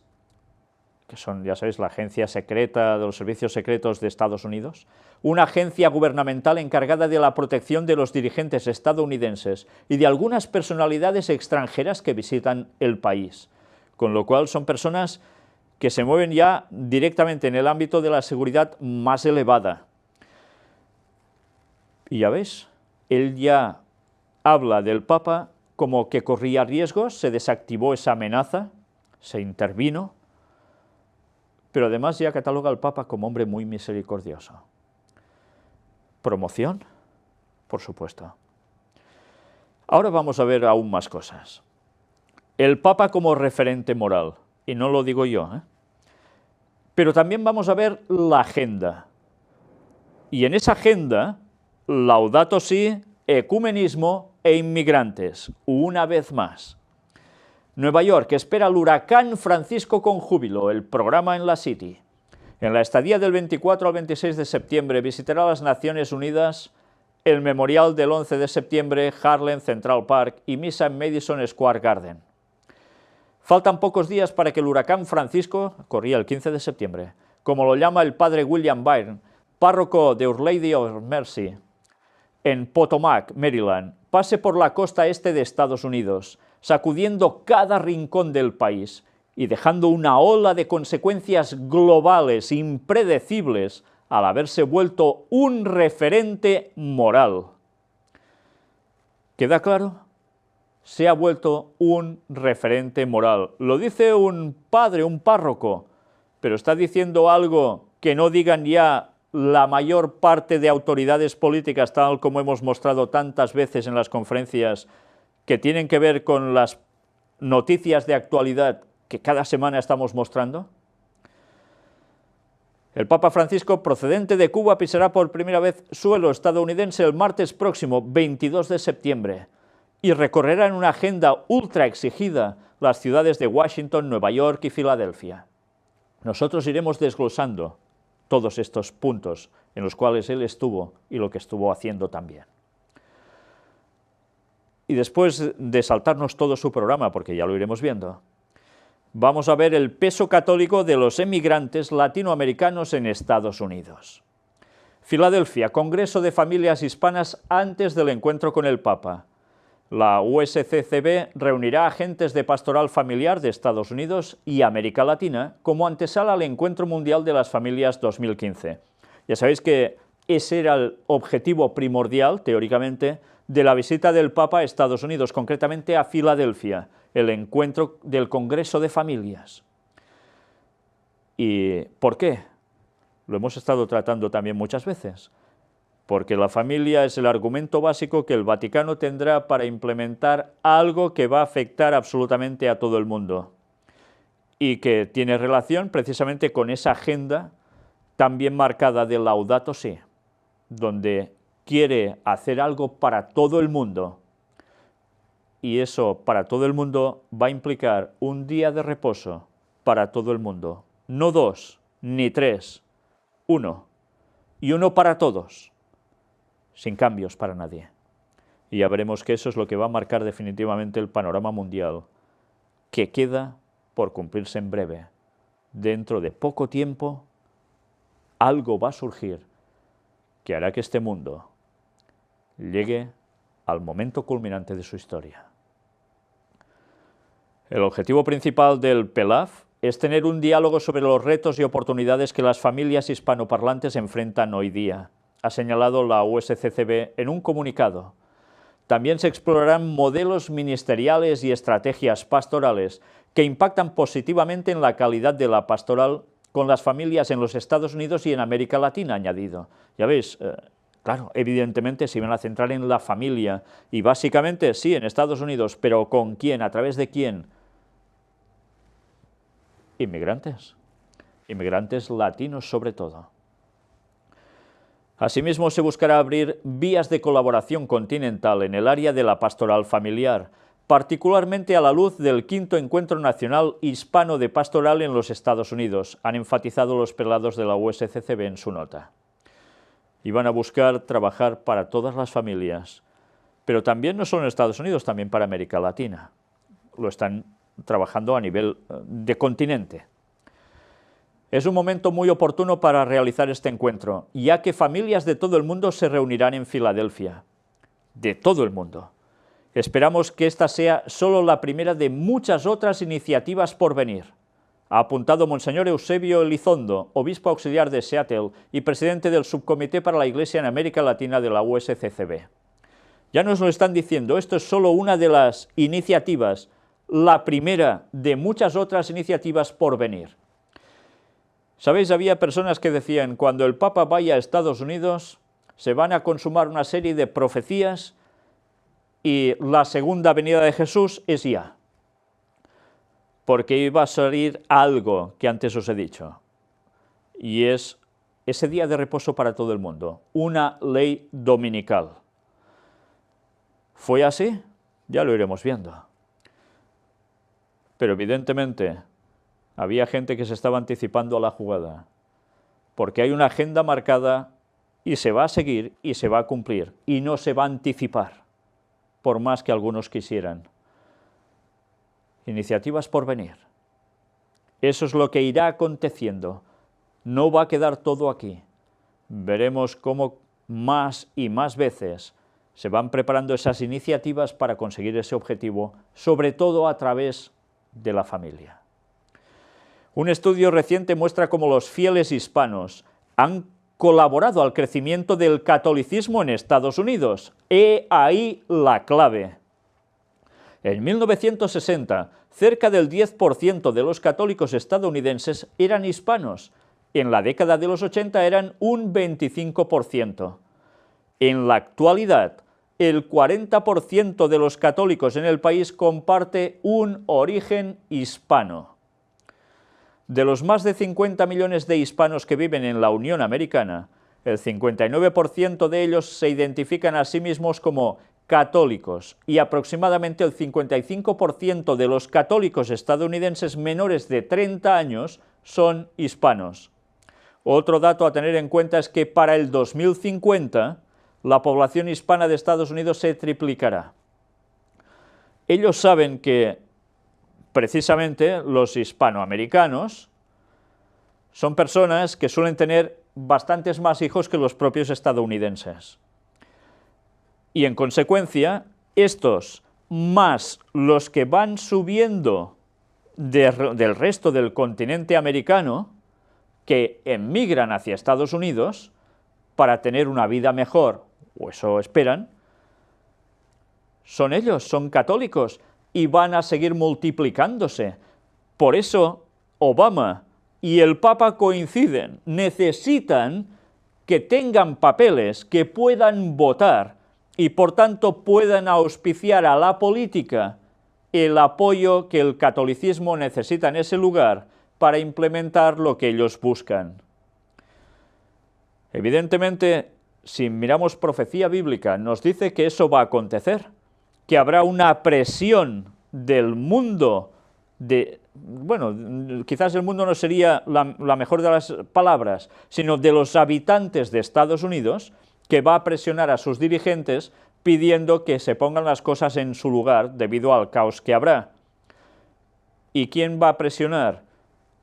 que son, ya sabéis, la agencia secreta de los servicios secretos de Estados Unidos, una agencia gubernamental encargada de la protección de los dirigentes estadounidenses y de algunas personalidades extranjeras que visitan el país, con lo cual son personas que se mueven ya directamente en el ámbito de la seguridad más elevada. Y ya veis, él ya habla del Papa como que corría riesgos, se desactivó esa amenaza, se intervino, pero además ya cataloga al Papa como hombre muy misericordioso. ¿Promoción? Por supuesto. Ahora vamos a ver aún más cosas. El Papa como referente moral, y no lo digo yo, pero también vamos a ver la agenda. Y en esa agenda, Laudato Si, ecumenismo e inmigrantes, una vez más. Nueva York espera al huracán Francisco con júbilo, el programa en la City. En la estadía del 24 al 26 de septiembre visitará las Naciones Unidas, el Memorial del 11 de septiembre, Harlem Central Park y misa en Madison Square Garden. Faltan pocos días para que el huracán Francisco, corría el 15 de septiembre, como lo llama el padre William Byrne, párroco de Our Lady of Mercy, en Potomac, Maryland, pase por la costa este de Estados Unidos, sacudiendo cada rincón del país y dejando una ola de consecuencias globales impredecibles al haberse vuelto un referente moral. ¿Queda claro? Se ha vuelto un referente moral. Lo dice un padre, un párroco, pero está diciendo algo que no digan ya la mayor parte de autoridades políticas, tal como hemos mostrado tantas veces en las conferencias, que tienen que ver con las noticias de actualidad que cada semana estamos mostrando. El Papa Francisco, procedente de Cuba, pisará por primera vez suelo estadounidense el martes próximo, 22 de septiembre, y recorrerá en una agenda ultra exigida las ciudades de Washington, Nueva York y Filadelfia. Nosotros iremos desglosando todos estos puntos en los cuales él estuvo y lo que estuvo haciendo también. Y después de saltarnos todo su programa, porque ya lo iremos viendo, vamos a ver el peso católico de los emigrantes latinoamericanos en Estados Unidos. Filadelfia, Congreso de Familias Hispanas antes del encuentro con el Papa. La USCCB reunirá agentes de pastoral familiar de Estados Unidos y América Latina como antesala al Encuentro Mundial de las Familias 2015. Ya sabéis que ese era el objetivo primordial, teóricamente, de la visita del Papa a Estados Unidos, concretamente a Filadelfia, el encuentro del Congreso de Familias. ¿Y por qué? Lo hemos estado tratando también muchas veces. Porque la familia es el argumento básico que el Vaticano tendrá para implementar algo que va a afectar absolutamente a todo el mundo y que tiene relación precisamente con esa agenda tan bien marcada de Laudato Si, donde quiere hacer algo para todo el mundo, y eso para todo el mundo va a implicar un día de reposo para todo el mundo, no 2 ni 3, 1, y uno para todos, sin cambios para nadie. Y ya veremos que eso es lo que va a marcar definitivamente el panorama mundial, que queda por cumplirse en breve. Dentro de poco tiempo, algo va a surgir que hará que este mundo llegue al momento culminante de su historia. El objetivo principal del PELAF es tener un diálogo sobre los retos y oportunidades que las familias hispanoparlantes enfrentan hoy día, ha señalado la USCCB en un comunicado. También se explorarán modelos ministeriales y estrategias pastorales que impactan positivamente en la calidad de la pastoral con las familias en los Estados Unidos y en América Latina, añadido. Ya veis, claro, evidentemente se van a centrar en la familia y básicamente sí, en Estados Unidos, pero ¿con quién? ¿A través de quién? Inmigrantes. Inmigrantes latinos sobre todo. Asimismo, se buscará abrir vías de colaboración continental en el área de la pastoral familiar, particularmente a la luz del 5º Encuentro Nacional Hispano de Pastoral en los Estados Unidos, han enfatizado los prelados de la USCCB en su nota. Y van a buscar trabajar para todas las familias, pero también no solo en Estados Unidos, también para América Latina. Lo están trabajando a nivel de continente. Es un momento muy oportuno para realizar este encuentro, ya que familias de todo el mundo se reunirán en Filadelfia. De todo el mundo. Esperamos que esta sea solo la primera de muchas otras iniciativas por venir, ha apuntado Monseñor Eusebio Elizondo, obispo auxiliar de Seattle y presidente del Subcomité para la Iglesia en América Latina de la USCCB. Ya nos lo están diciendo, esto es solo una de las iniciativas, la primera de muchas otras iniciativas por venir. ¿Sabéis? Había personas que decían, cuando el Papa vaya a Estados Unidos, se van a consumar una serie de profecías y la segunda venida de Jesús es ya. Porque iba a salir algo que antes os he dicho. Y es ese día de reposo para todo el mundo, una ley dominical. ¿Fue así? Ya lo iremos viendo. Pero evidentemente había gente que se estaba anticipando a la jugada, porque hay una agenda marcada y se va a seguir y se va a cumplir, y no se va a anticipar, por más que algunos quisieran. Iniciativas por venir. Eso es lo que irá aconteciendo. No va a quedar todo aquí. Veremos cómo más y más veces se van preparando esas iniciativas para conseguir ese objetivo, sobre todo a través de la familia. Un estudio reciente muestra cómo los fieles hispanos han colaborado al crecimiento del catolicismo en Estados Unidos. He ahí la clave. En 1960, cerca del 10% de los católicos estadounidenses eran hispanos. En la década de los 80 eran un 25%. En la actualidad, el 40% de los católicos en el país comparte un origen hispano. De los más de 50 millones de hispanos que viven en la Unión Americana, el 59% de ellos se identifican a sí mismos como católicos y aproximadamente el 55% de los católicos estadounidenses menores de 30 años son hispanos. Otro dato a tener en cuenta es que para el 2050 la población hispana de Estados Unidos se triplicará. Ellos saben que precisamente los hispanoamericanos son personas que suelen tener bastantes más hijos que los propios estadounidenses. Y en consecuencia, estos más los que van subiendo del resto del continente americano, que emigran hacia Estados Unidos para tener una vida mejor, o eso esperan, son ellos, son católicos, y van a seguir multiplicándose. Por eso Obama y el Papa coinciden, necesitan que tengan papeles, que puedan votar y por tanto puedan auspiciar a la política el apoyo que el catolicismo necesita en ese lugar para implementar lo que ellos buscan. Evidentemente, si miramos profecía bíblica, nos dice que eso va a acontecer, que habrá una presión del mundo, bueno, quizás el mundo no sería la mejor de las palabras, sino de los habitantes de Estados Unidos, que va a presionar a sus dirigentes pidiendo que se pongan las cosas en su lugar debido al caos que habrá. ¿Y quién va a presionar?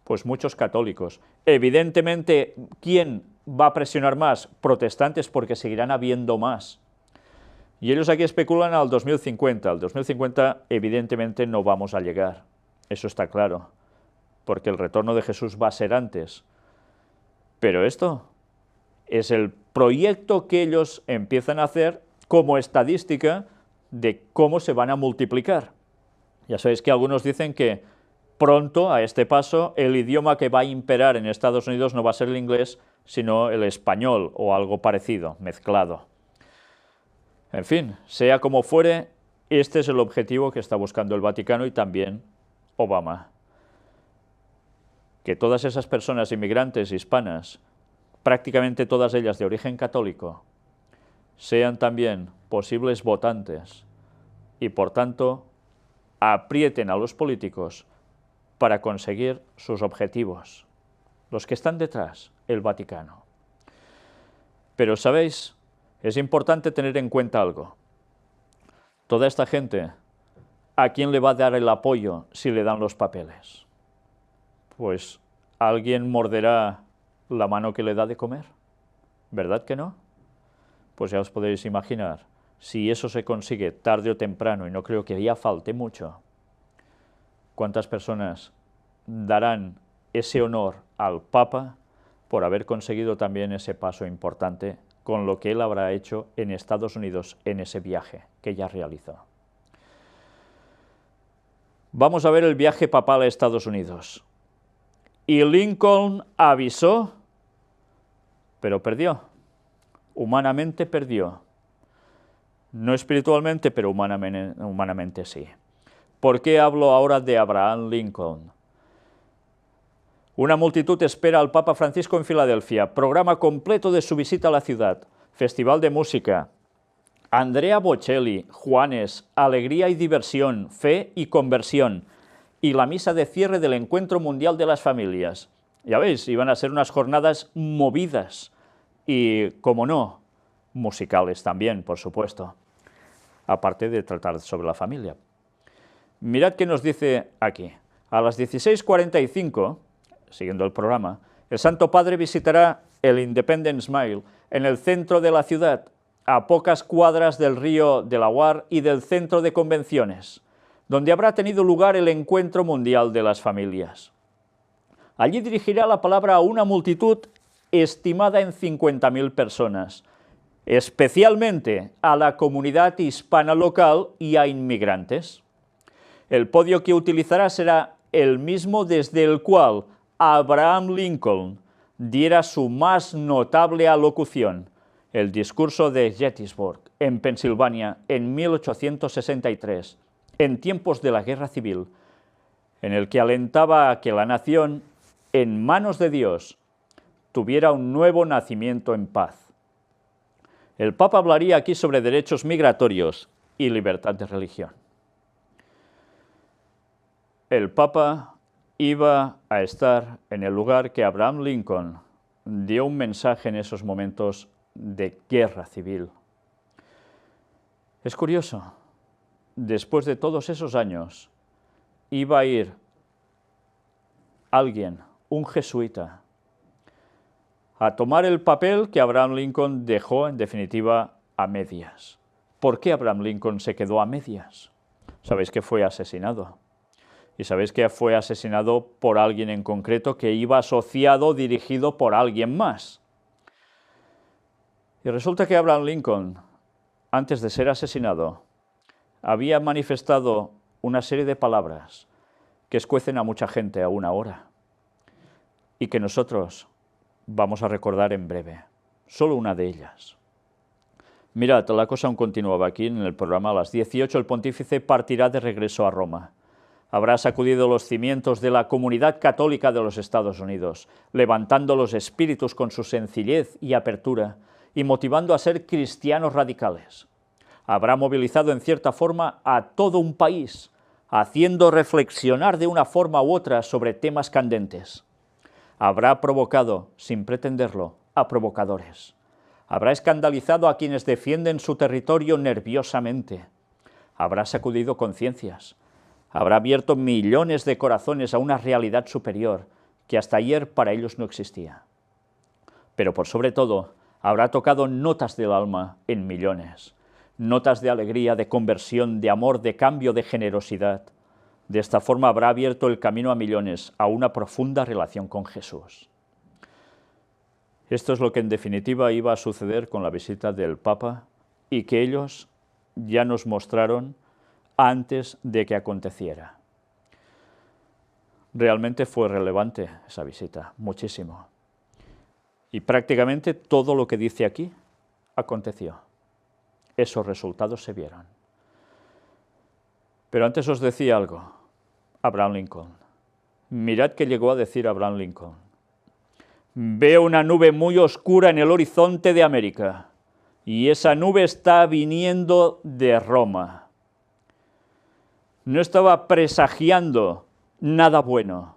Pues muchos católicos. Evidentemente, ¿quién va a presionar más? Protestantes, porque seguirán habiendo más. Y ellos aquí especulan al 2050. Al 2050 evidentemente no vamos a llegar, eso está claro, porque el retorno de Jesús va a ser antes. Pero esto es el proyecto que ellos empiezan a hacer como estadística de cómo se van a multiplicar. Ya sabéis que algunos dicen que pronto, a este paso, el idioma que va a imperar en Estados Unidos no va a ser el inglés, sino el español o algo parecido, mezclado. En fin, sea como fuere, este es el objetivo que está buscando el Vaticano y también Obama. Que todas esas personas inmigrantes hispanas, prácticamente todas ellas de origen católico, sean también posibles votantes y, por tanto, aprieten a los políticos para conseguir sus objetivos. Los que están detrás, el Vaticano. Pero, ¿sabéis? Es importante tener en cuenta algo. Toda esta gente, ¿a quién le va a dar el apoyo si le dan los papeles? Pues alguien morderá la mano que le da de comer, ¿verdad que no? Pues ya os podéis imaginar, si eso se consigue tarde o temprano, y no creo que ya falte mucho, ¿cuántas personas darán ese honor al Papa por haber conseguido también ese paso importante con lo que él habrá hecho en Estados Unidos en ese viaje que ya realizó? Vamos a ver el viaje papal a Estados Unidos. Y Lincoln avisó, pero perdió. Humanamente perdió. No espiritualmente, pero humanamente sí. ¿Por qué hablo ahora de Abraham Lincoln? Una multitud espera al Papa Francisco en Filadelfia, programa completo de su visita a la ciudad, festival de música, Andrea Bocelli, Juanes, alegría y diversión, fe y conversión, y la misa de cierre del Encuentro Mundial de las Familias. Ya veis, iban a ser unas jornadas movidas y, como no, musicales también, por supuesto, aparte de tratar sobre la familia. Mirad qué nos dice aquí. A las 16:45, siguiendo el programa, el Santo Padre visitará el Independence Mile en el centro de la ciudad, a pocas cuadras del río Delaware y del centro de convenciones, donde habrá tenido lugar el Encuentro Mundial de las Familias. Allí dirigirá la palabra a una multitud estimada en 50.000 personas, especialmente a la comunidad hispana local y a inmigrantes. El podio que utilizará será el mismo desde el cual Abraham Lincoln diera su más notable alocución, el discurso de Gettysburg, en Pensilvania, en 1863, en tiempos de la Guerra Civil, en el que alentaba a que la nación en manos de Dios, tuviera un nuevo nacimiento en paz. El Papa hablaría aquí sobre derechos migratorios y libertad de religión. El Papa iba a estar en el lugar que Abraham Lincoln dio un mensaje en esos momentos de guerra civil. Es curioso, después de todos esos años, iba a ir alguien, un jesuita, a tomar el papel que Abraham Lincoln dejó, en definitiva, a medias. ¿Por qué Abraham Lincoln se quedó a medias? Sabéis que fue asesinado. Y sabéis que fue asesinado por alguien en concreto que iba asociado, dirigido por alguien más. Y resulta que Abraham Lincoln, antes de ser asesinado, había manifestado una serie de palabras que escuecen a mucha gente aún ahora y que nosotros vamos a recordar en breve, solo una de ellas. Mirad, la cosa aún continuaba aquí en el programa. A las 18 el pontífice partirá de regreso a Roma. Habrá sacudido los cimientos de la comunidad católica de los Estados Unidos, levantando los espíritus con su sencillez y apertura y motivando a ser cristianos radicales. Habrá movilizado en cierta forma a todo un país, haciendo reflexionar de una forma u otra sobre temas candentes. Habrá provocado, sin pretenderlo, a provocadores. Habrá escandalizado a quienes defienden su territorio nerviosamente. Habrá sacudido conciencias. Habrá abierto millones de corazones a una realidad superior que hasta ayer para ellos no existía. Pero por sobre todo, habrá tocado notas del alma en millones. Notas de alegría, de conversión, de amor, de cambio, de generosidad. De esta forma habrá abierto el camino a millones a una profunda relación con Jesús. Esto es lo que en definitiva iba a suceder con la visita del Papa y que ellos ya nos mostraron antes de que aconteciera. Realmente fue relevante esa visita, muchísimo. Y prácticamente todo lo que dice aquí aconteció. Esos resultados se vieron. Pero antes os decía algo. Abraham Lincoln. Mirad qué llegó a decir Abraham Lincoln. Veo una nube muy oscura en el horizonte de América, y esa nube está viniendo de Roma. No estaba presagiando nada bueno.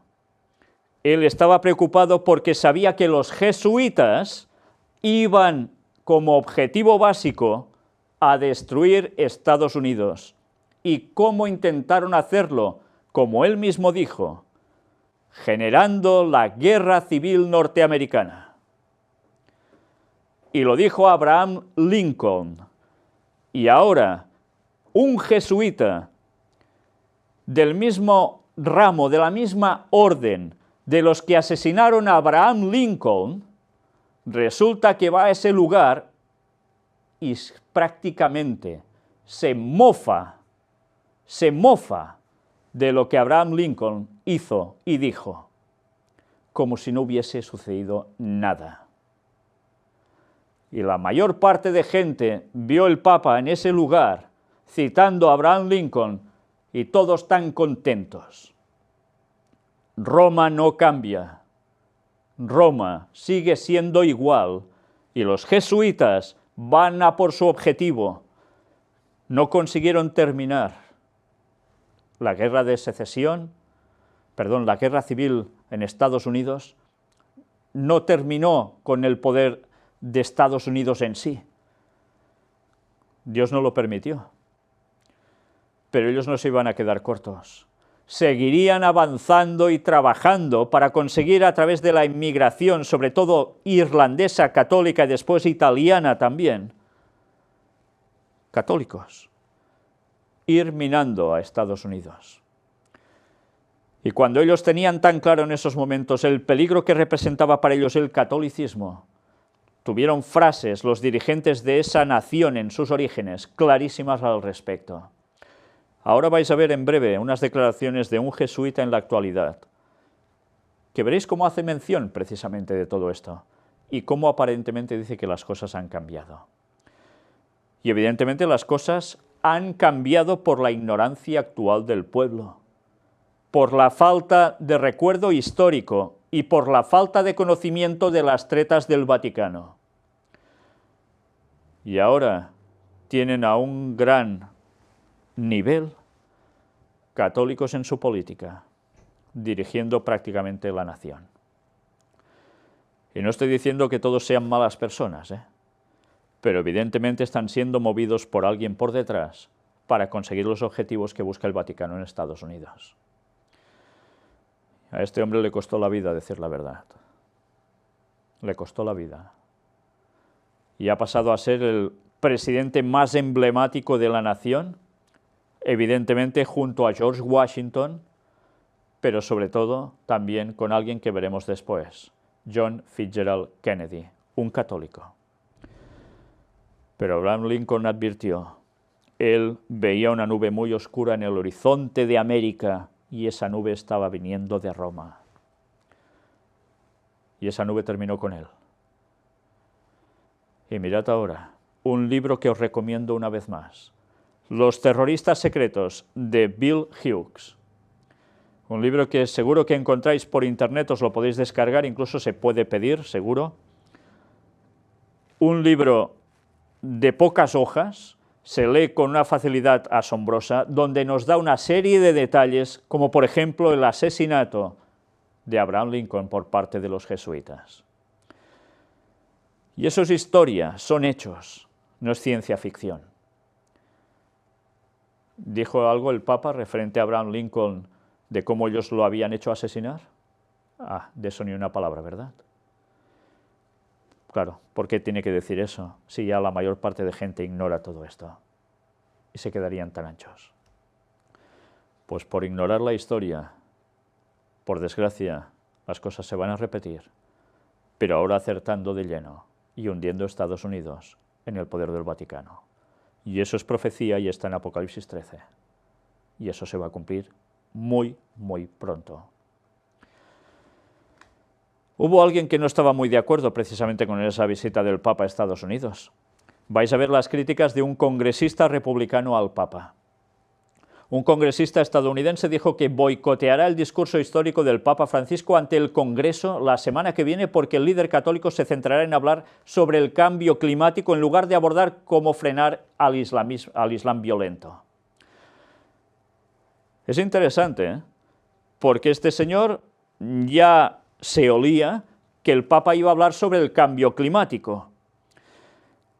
Él estaba preocupado porque sabía que los jesuitas iban como objetivo básico a destruir Estados Unidos. ¿Y cómo intentaron hacerlo? Como él mismo dijo, generando la guerra civil norteamericana. Y lo dijo Abraham Lincoln. Y ahora, un jesuita del mismo ramo, de la misma orden de los que asesinaron a Abraham Lincoln, resulta que va a ese lugar y prácticamente se mofa de lo que Abraham Lincoln hizo y dijo, como si no hubiese sucedido nada. Y la mayor parte de gente vio el Papa en ese lugar, citando a Abraham Lincoln, y todos tan contentos. Roma no cambia. Roma sigue siendo igual, y los jesuitas van a por su objetivo. No consiguieron terminar la guerra de secesión, la guerra civil en Estados Unidos, no terminó con el poder de Estados Unidos en sí. Dios no lo permitió. Pero ellos no se iban a quedar cortos. Seguirían avanzando y trabajando para conseguir a través de la inmigración, sobre todo irlandesa, católica y después italiana también, católicos, ir minando a Estados Unidos. Y cuando ellos tenían tan claro en esos momentos el peligro que representaba para ellos el catolicismo, tuvieron frases los dirigentes de esa nación en sus orígenes clarísimas al respecto. Ahora vais a ver en breve unas declaraciones de un jesuita en la actualidad, que veréis cómo hace mención precisamente de todo esto, y cómo aparentemente dice que las cosas han cambiado. Y evidentemente las cosas han cambiado por la ignorancia actual del pueblo, por la falta de recuerdo histórico y por la falta de conocimiento de las tretas del Vaticano. Y ahora tienen a un gran nivel católicos en su política, dirigiendo prácticamente la nación. Y no estoy diciendo que todos sean malas personas, pero evidentemente están siendo movidos por alguien por detrás para conseguir los objetivos que busca el Vaticano en Estados Unidos. A este hombre le costó la vida decir la verdad. Le costó la vida. Y ha pasado a ser el presidente más emblemático de la nación, evidentemente junto a George Washington, pero sobre todo también con alguien que veremos después, John Fitzgerald Kennedy, un católico. Pero Abraham Lincoln advirtió, él veía una nube muy oscura en el horizonte de América y esa nube estaba viniendo de Roma. Y esa nube terminó con él. Y mirad ahora, un libro que os recomiendo una vez más, Los terroristas secretos, de Bill Hughes. Un libro que seguro que encontráis por internet, os lo podéis descargar, incluso se puede pedir, seguro. Un libro de pocas hojas, se lee con una facilidad asombrosa, donde nos da una serie de detalles, como por ejemplo el asesinato de Abraham Lincoln por parte de los jesuitas. Y eso es historia, son hechos, no es ciencia ficción. ¿Dijo algo el Papa referente a Abraham Lincoln de cómo ellos lo habían hecho asesinar? De eso ni una palabra, ¿verdad? Claro, ¿por qué tiene que decir eso si ya la mayor parte de gente ignora todo esto? Y se quedarían tan anchos. Pues por ignorar la historia, por desgracia, las cosas se van a repetir, pero ahora acertando de lleno y hundiendo a Estados Unidos en el poder del Vaticano. Y eso es profecía y está en Apocalipsis 13. Y eso se va a cumplir muy, muy pronto. Hubo alguien que no estaba muy de acuerdo precisamente con esa visita del Papa a Estados Unidos. Vais a ver las críticas de un congresista republicano al Papa. Un congresista estadounidense dijo que boicoteará el discurso histórico del Papa Francisco ante el Congreso la semana que viene porque el líder católico se centrará en hablar sobre el cambio climático en lugar de abordar cómo frenar al Islam violento. Es interesante, porque este señor ya se olía que el Papa iba a hablar sobre el cambio climático,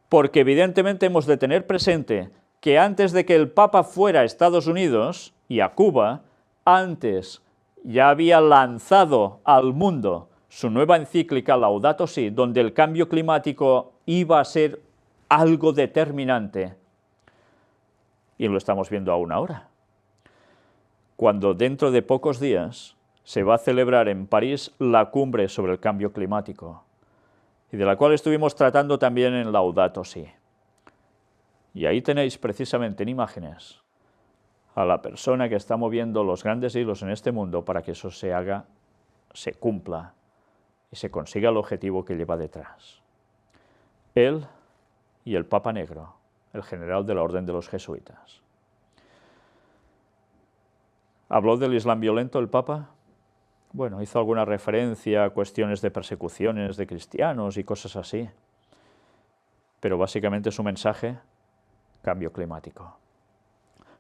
porque evidentemente hemos de tener presente que antes de que el Papa fuera a Estados Unidos y a Cuba, antes ya había lanzado al mundo su nueva encíclica Laudato Si, donde el cambio climático iba a ser algo determinante. Y lo estamos viendo aún ahora. Cuando dentro de pocos días se va a celebrar en París la cumbre sobre el cambio climático, y de la cual estuvimos tratando también en Laudato Si. Y ahí tenéis precisamente en imágenes a la persona que está moviendo los grandes hilos en este mundo para que eso se haga, se cumpla y se consiga el objetivo que lleva detrás. Él y el Papa Negro, el general de la Orden de los Jesuitas. ¿Habló del Islam violento el Papa? Bueno, hizo alguna referencia a cuestiones de persecuciones de cristianos y cosas así. Pero básicamente su mensaje, cambio climático.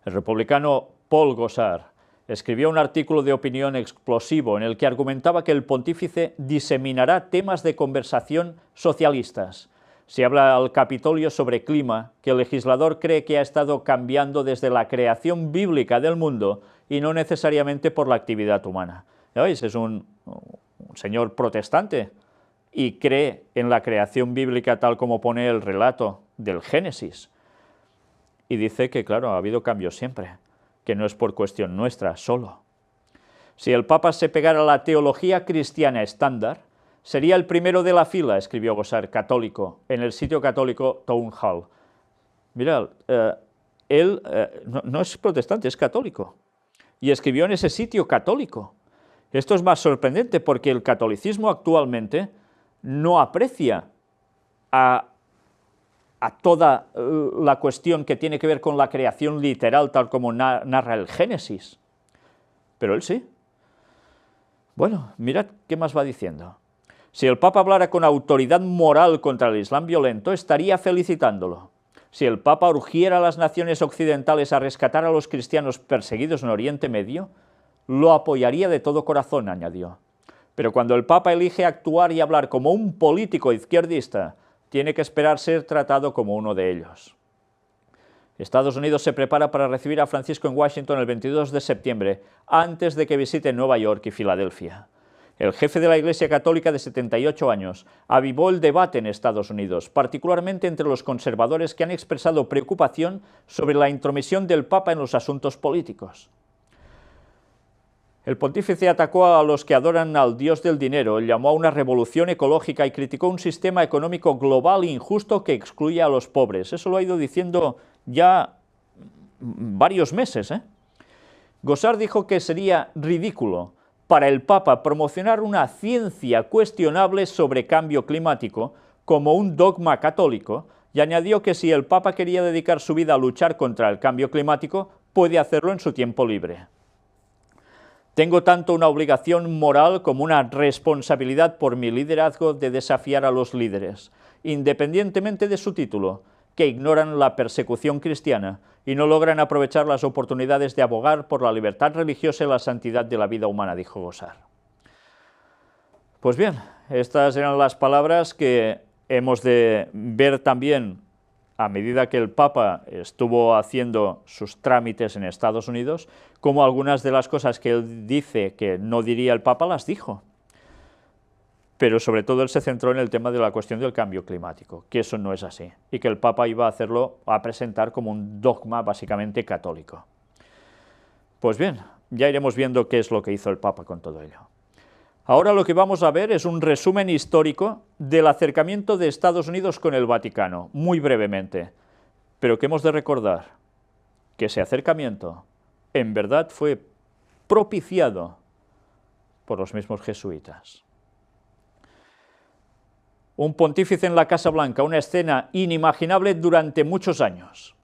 El republicano Paul Gosar escribió un artículo de opinión explosivo en el que argumentaba que el pontífice diseminará temas de conversación socialistas. Se habla al Capitolio sobre clima, que el legislador cree que ha estado cambiando desde la creación bíblica del mundo y no necesariamente por la actividad humana. ¿Ya veis? Es un señor protestante y cree en la creación bíblica tal como pone el relato del Génesis. Y dice que, claro, ha habido cambios siempre, que no es por cuestión nuestra solo. Si el Papa se pegara a la teología cristiana estándar, sería el primero de la fila, escribió Gosar, católico, en el sitio católico Town Hall. Mirad, él no es protestante, es católico, y escribió en ese sitio católico. Esto es más sorprendente porque el catolicismo actualmente no aprecia a toda la cuestión que tiene que ver con la creación literal, tal como narra el Génesis. Pero él sí. Bueno, mirad qué más va diciendo. Si el Papa hablara con autoridad moral contra el Islam violento, estaría felicitándolo. Si el Papa urgiera a las naciones occidentales a rescatar a los cristianos perseguidos en Oriente Medio, lo apoyaría de todo corazón, añadió. Pero cuando el Papa elige actuar y hablar como un político izquierdista, tiene que esperar ser tratado como uno de ellos. Estados Unidos se prepara para recibir a Francisco en Washington el 22 de septiembre, antes de que visite Nueva York y Filadelfia. El jefe de la Iglesia Católica de 78 años avivó el debate en Estados Unidos, particularmente entre los conservadores que han expresado preocupación sobre la intromisión del Papa en los asuntos políticos. El pontífice atacó a los que adoran al dios del dinero, llamó a una revolución ecológica y criticó un sistema económico global injusto que excluye a los pobres. Eso lo ha ido diciendo ya varios meses. Gossard dijo que sería ridículo para el Papa promocionar una ciencia cuestionable sobre cambio climático como un dogma católico, y añadió que si el Papa quería dedicar su vida a luchar contra el cambio climático, puede hacerlo en su tiempo libre. Tengo tanto una obligación moral como una responsabilidad por mi liderazgo de desafiar a los líderes, independientemente de su título, que ignoran la persecución cristiana y no logran aprovechar las oportunidades de abogar por la libertad religiosa y la santidad de la vida humana, dijo Gossard. Pues bien, estas eran las palabras que hemos de ver también a medida que el Papa estuvo haciendo sus trámites en Estados Unidos, como algunas de las cosas que él dice que no diría el Papa las dijo. Pero sobre todo él se centró en el tema de la cuestión del cambio climático, que eso no es así, y que el Papa iba a hacerlo, a presentar como un dogma básicamente católico. Pues bien, ya iremos viendo qué es lo que hizo el Papa con todo ello. Ahora lo que vamos a ver es un resumen histórico del acercamiento de Estados Unidos con el Vaticano, muy brevemente, pero que hemos de recordar que ese acercamiento en verdad fue propiciado por los mismos jesuitas. Un pontífice en la Casa Blanca, una escena inimaginable durante muchos años.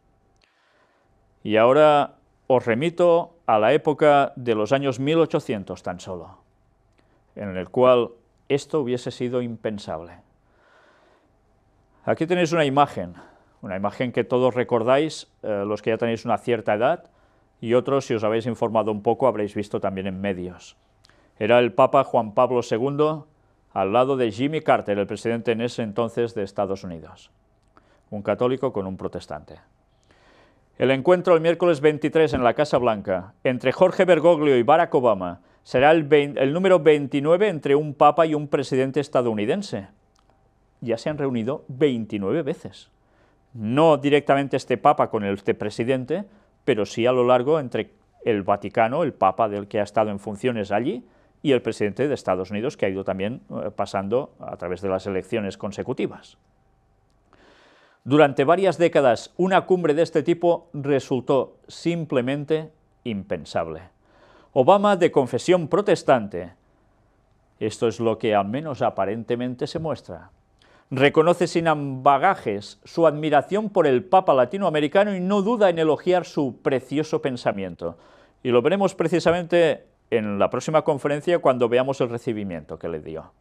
Y ahora os remito a la época de los años 1800 tan solo, en el cual esto hubiese sido impensable. Aquí tenéis una imagen que todos recordáis, los que ya tenéis una cierta edad, y otros, si os habéis informado un poco, habréis visto también en medios. Era el Papa Juan Pablo II, al lado de Jimmy Carter, el presidente en ese entonces de Estados Unidos, un católico con un protestante. El encuentro el miércoles 23 en la Casa Blanca entre Jorge Bergoglio y Barack Obama será el número 29 entre un papa y un presidente estadounidense. Ya se han reunido 29 veces. No directamente este papa con este presidente, pero sí a lo largo entre el Vaticano, el papa del que ha estado en funciones allí, y el presidente de Estados Unidos, que ha ido también pasando a través de las elecciones consecutivas. Durante varias décadas, una cumbre de este tipo resultó simplemente impensable. Obama, de confesión protestante, esto es lo que al menos aparentemente se muestra, reconoce sin ambagajes su admiración por el Papa latinoamericano y no duda en elogiar su precioso pensamiento. Y lo veremos precisamente en la próxima conferencia cuando veamos el recibimiento que le dio.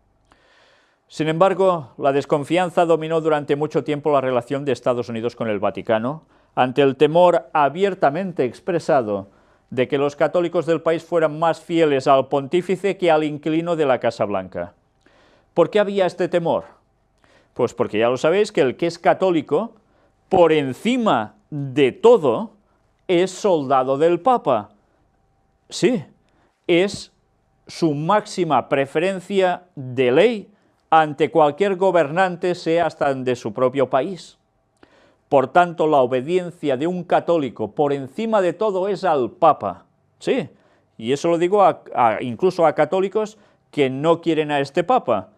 Sin embargo, la desconfianza dominó durante mucho tiempo la relación de Estados Unidos con el Vaticano, ante el temor abiertamente expresado de que los católicos del país fueran más fieles al pontífice que al inquilino de la Casa Blanca. ¿Por qué había este temor? Pues porque ya lo sabéis que el que es católico, por encima de todo, es soldado del Papa. Sí, es su máxima preferencia de ley ante cualquier gobernante, sea hasta de su propio país. Por tanto, la obediencia de un católico por encima de todo es al Papa. Sí, y eso lo digo incluso a católicos que no quieren a este Papa,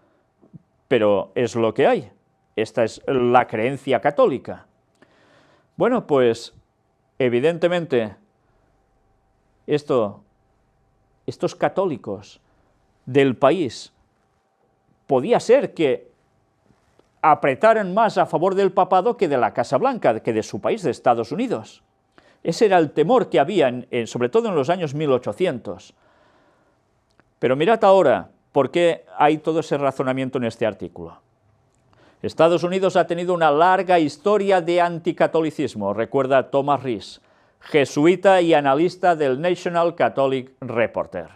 pero es lo que hay. Esta es la creencia católica. Bueno, pues evidentemente estos católicos del país podía ser que apretaran más a favor del papado que de la Casa Blanca, que de su país, de Estados Unidos. Ese era el temor que había, sobre todo en los años 1800. Pero mirad ahora por qué hay todo ese razonamiento en este artículo. Estados Unidos ha tenido una larga historia de anticatolicismo, recuerda Thomas Rees, jesuita y analista del National Catholic Reporter.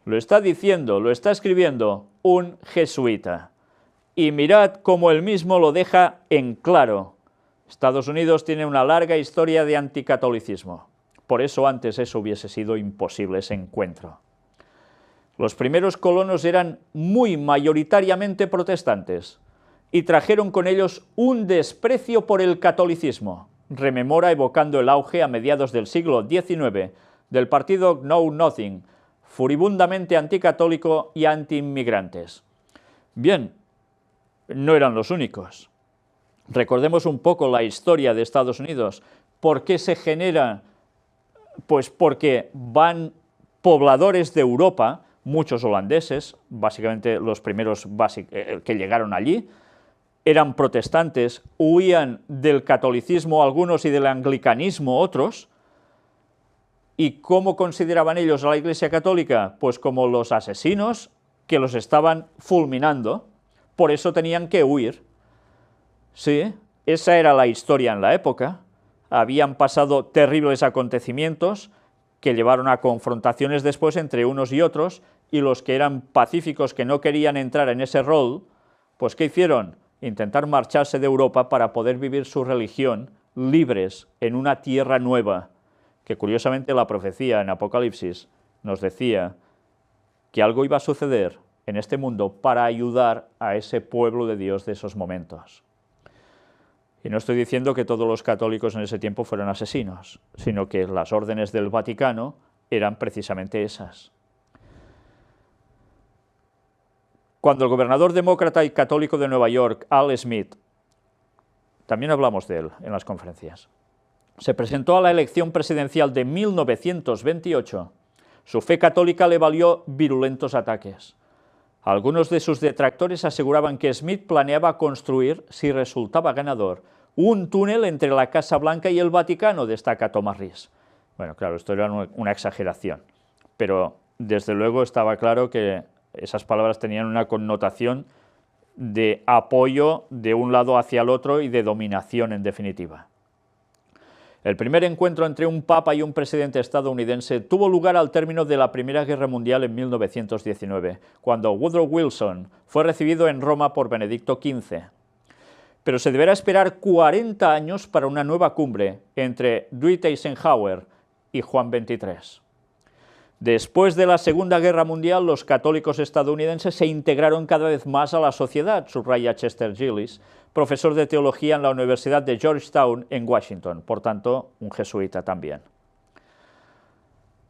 Lo está diciendo, lo está escribiendo un jesuita. Y mirad cómo él mismo lo deja en claro. Estados Unidos tiene una larga historia de anticatolicismo. Por eso antes eso hubiese sido imposible, ese encuentro. Los primeros colonos eran muy mayoritariamente protestantes y trajeron con ellos un desprecio por el catolicismo, rememora evocando el auge a mediados del siglo XIX del partido Know Nothing, furibundamente anticatólico y antiinmigrantes. Bien, no eran los únicos. Recordemos un poco la historia de Estados Unidos. ¿Por qué se genera? Pues porque van pobladores de Europa, muchos holandeses, básicamente los primeros que llegaron allí, eran protestantes, huían del catolicismo algunos y del anglicanismo otros. ¿Y cómo consideraban ellos a la Iglesia Católica? Pues como los asesinos que los estaban fulminando, por eso tenían que huir. Sí, esa era la historia en la época. Habían pasado terribles acontecimientos que llevaron a confrontaciones después entre unos y otros, y los que eran pacíficos, que no querían entrar en ese rol, pues ¿qué hicieron? Intentar marcharse de Europa para poder vivir su religión libres en una tierra nueva, que curiosamente la profecía en Apocalipsis nos decía que algo iba a suceder en este mundo para ayudar a ese pueblo de Dios de esos momentos. Y no estoy diciendo que todos los católicos en ese tiempo fueran asesinos, sino que las órdenes del Vaticano eran precisamente esas. Cuando el gobernador demócrata y católico de Nueva York, Al Smith, también hablamos de él en las conferencias, se presentó a la elección presidencial de 1928, su fe católica le valió virulentos ataques. Algunos de sus detractores aseguraban que Smith planeaba construir, si resultaba ganador, un túnel entre la Casa Blanca y el Vaticano, destaca Thomas Rees. Bueno, claro, esto era una exageración, pero desde luego estaba claro que esas palabras tenían una connotación de apoyo de un lado hacia el otro y de dominación en definitiva. El primer encuentro entre un papa y un presidente estadounidense tuvo lugar al término de la Primera Guerra Mundial en 1919, cuando Woodrow Wilson fue recibido en Roma por Benedicto XV. Pero se deberá esperar 40 años para una nueva cumbre entre Dwight Eisenhower y Juan XXIII. Después de la Segunda Guerra Mundial, los católicos estadounidenses se integraron cada vez más a la sociedad, subraya Chester Gillis, profesor de teología en la Universidad de Georgetown en Washington, por tanto, un jesuita también.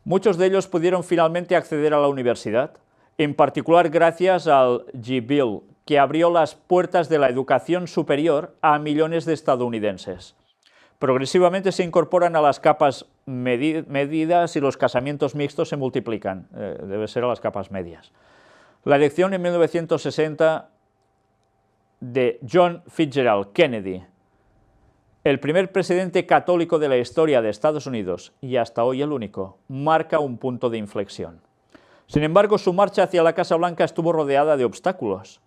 Muchos de ellos pudieron finalmente acceder a la universidad, en particular gracias al G-Bill, que abrió las puertas de la educación superior a millones de estadounidenses. Progresivamente se incorporan a las capas medidas y los casamientos mixtos se multiplican, debe ser a las capas medias. La elección en 1960 de John Fitzgerald Kennedy, el primer presidente católico de la historia de Estados Unidos, y hasta hoy el único, marca un punto de inflexión. Sin embargo, su marcha hacia la Casa Blanca estuvo rodeada de obstáculos.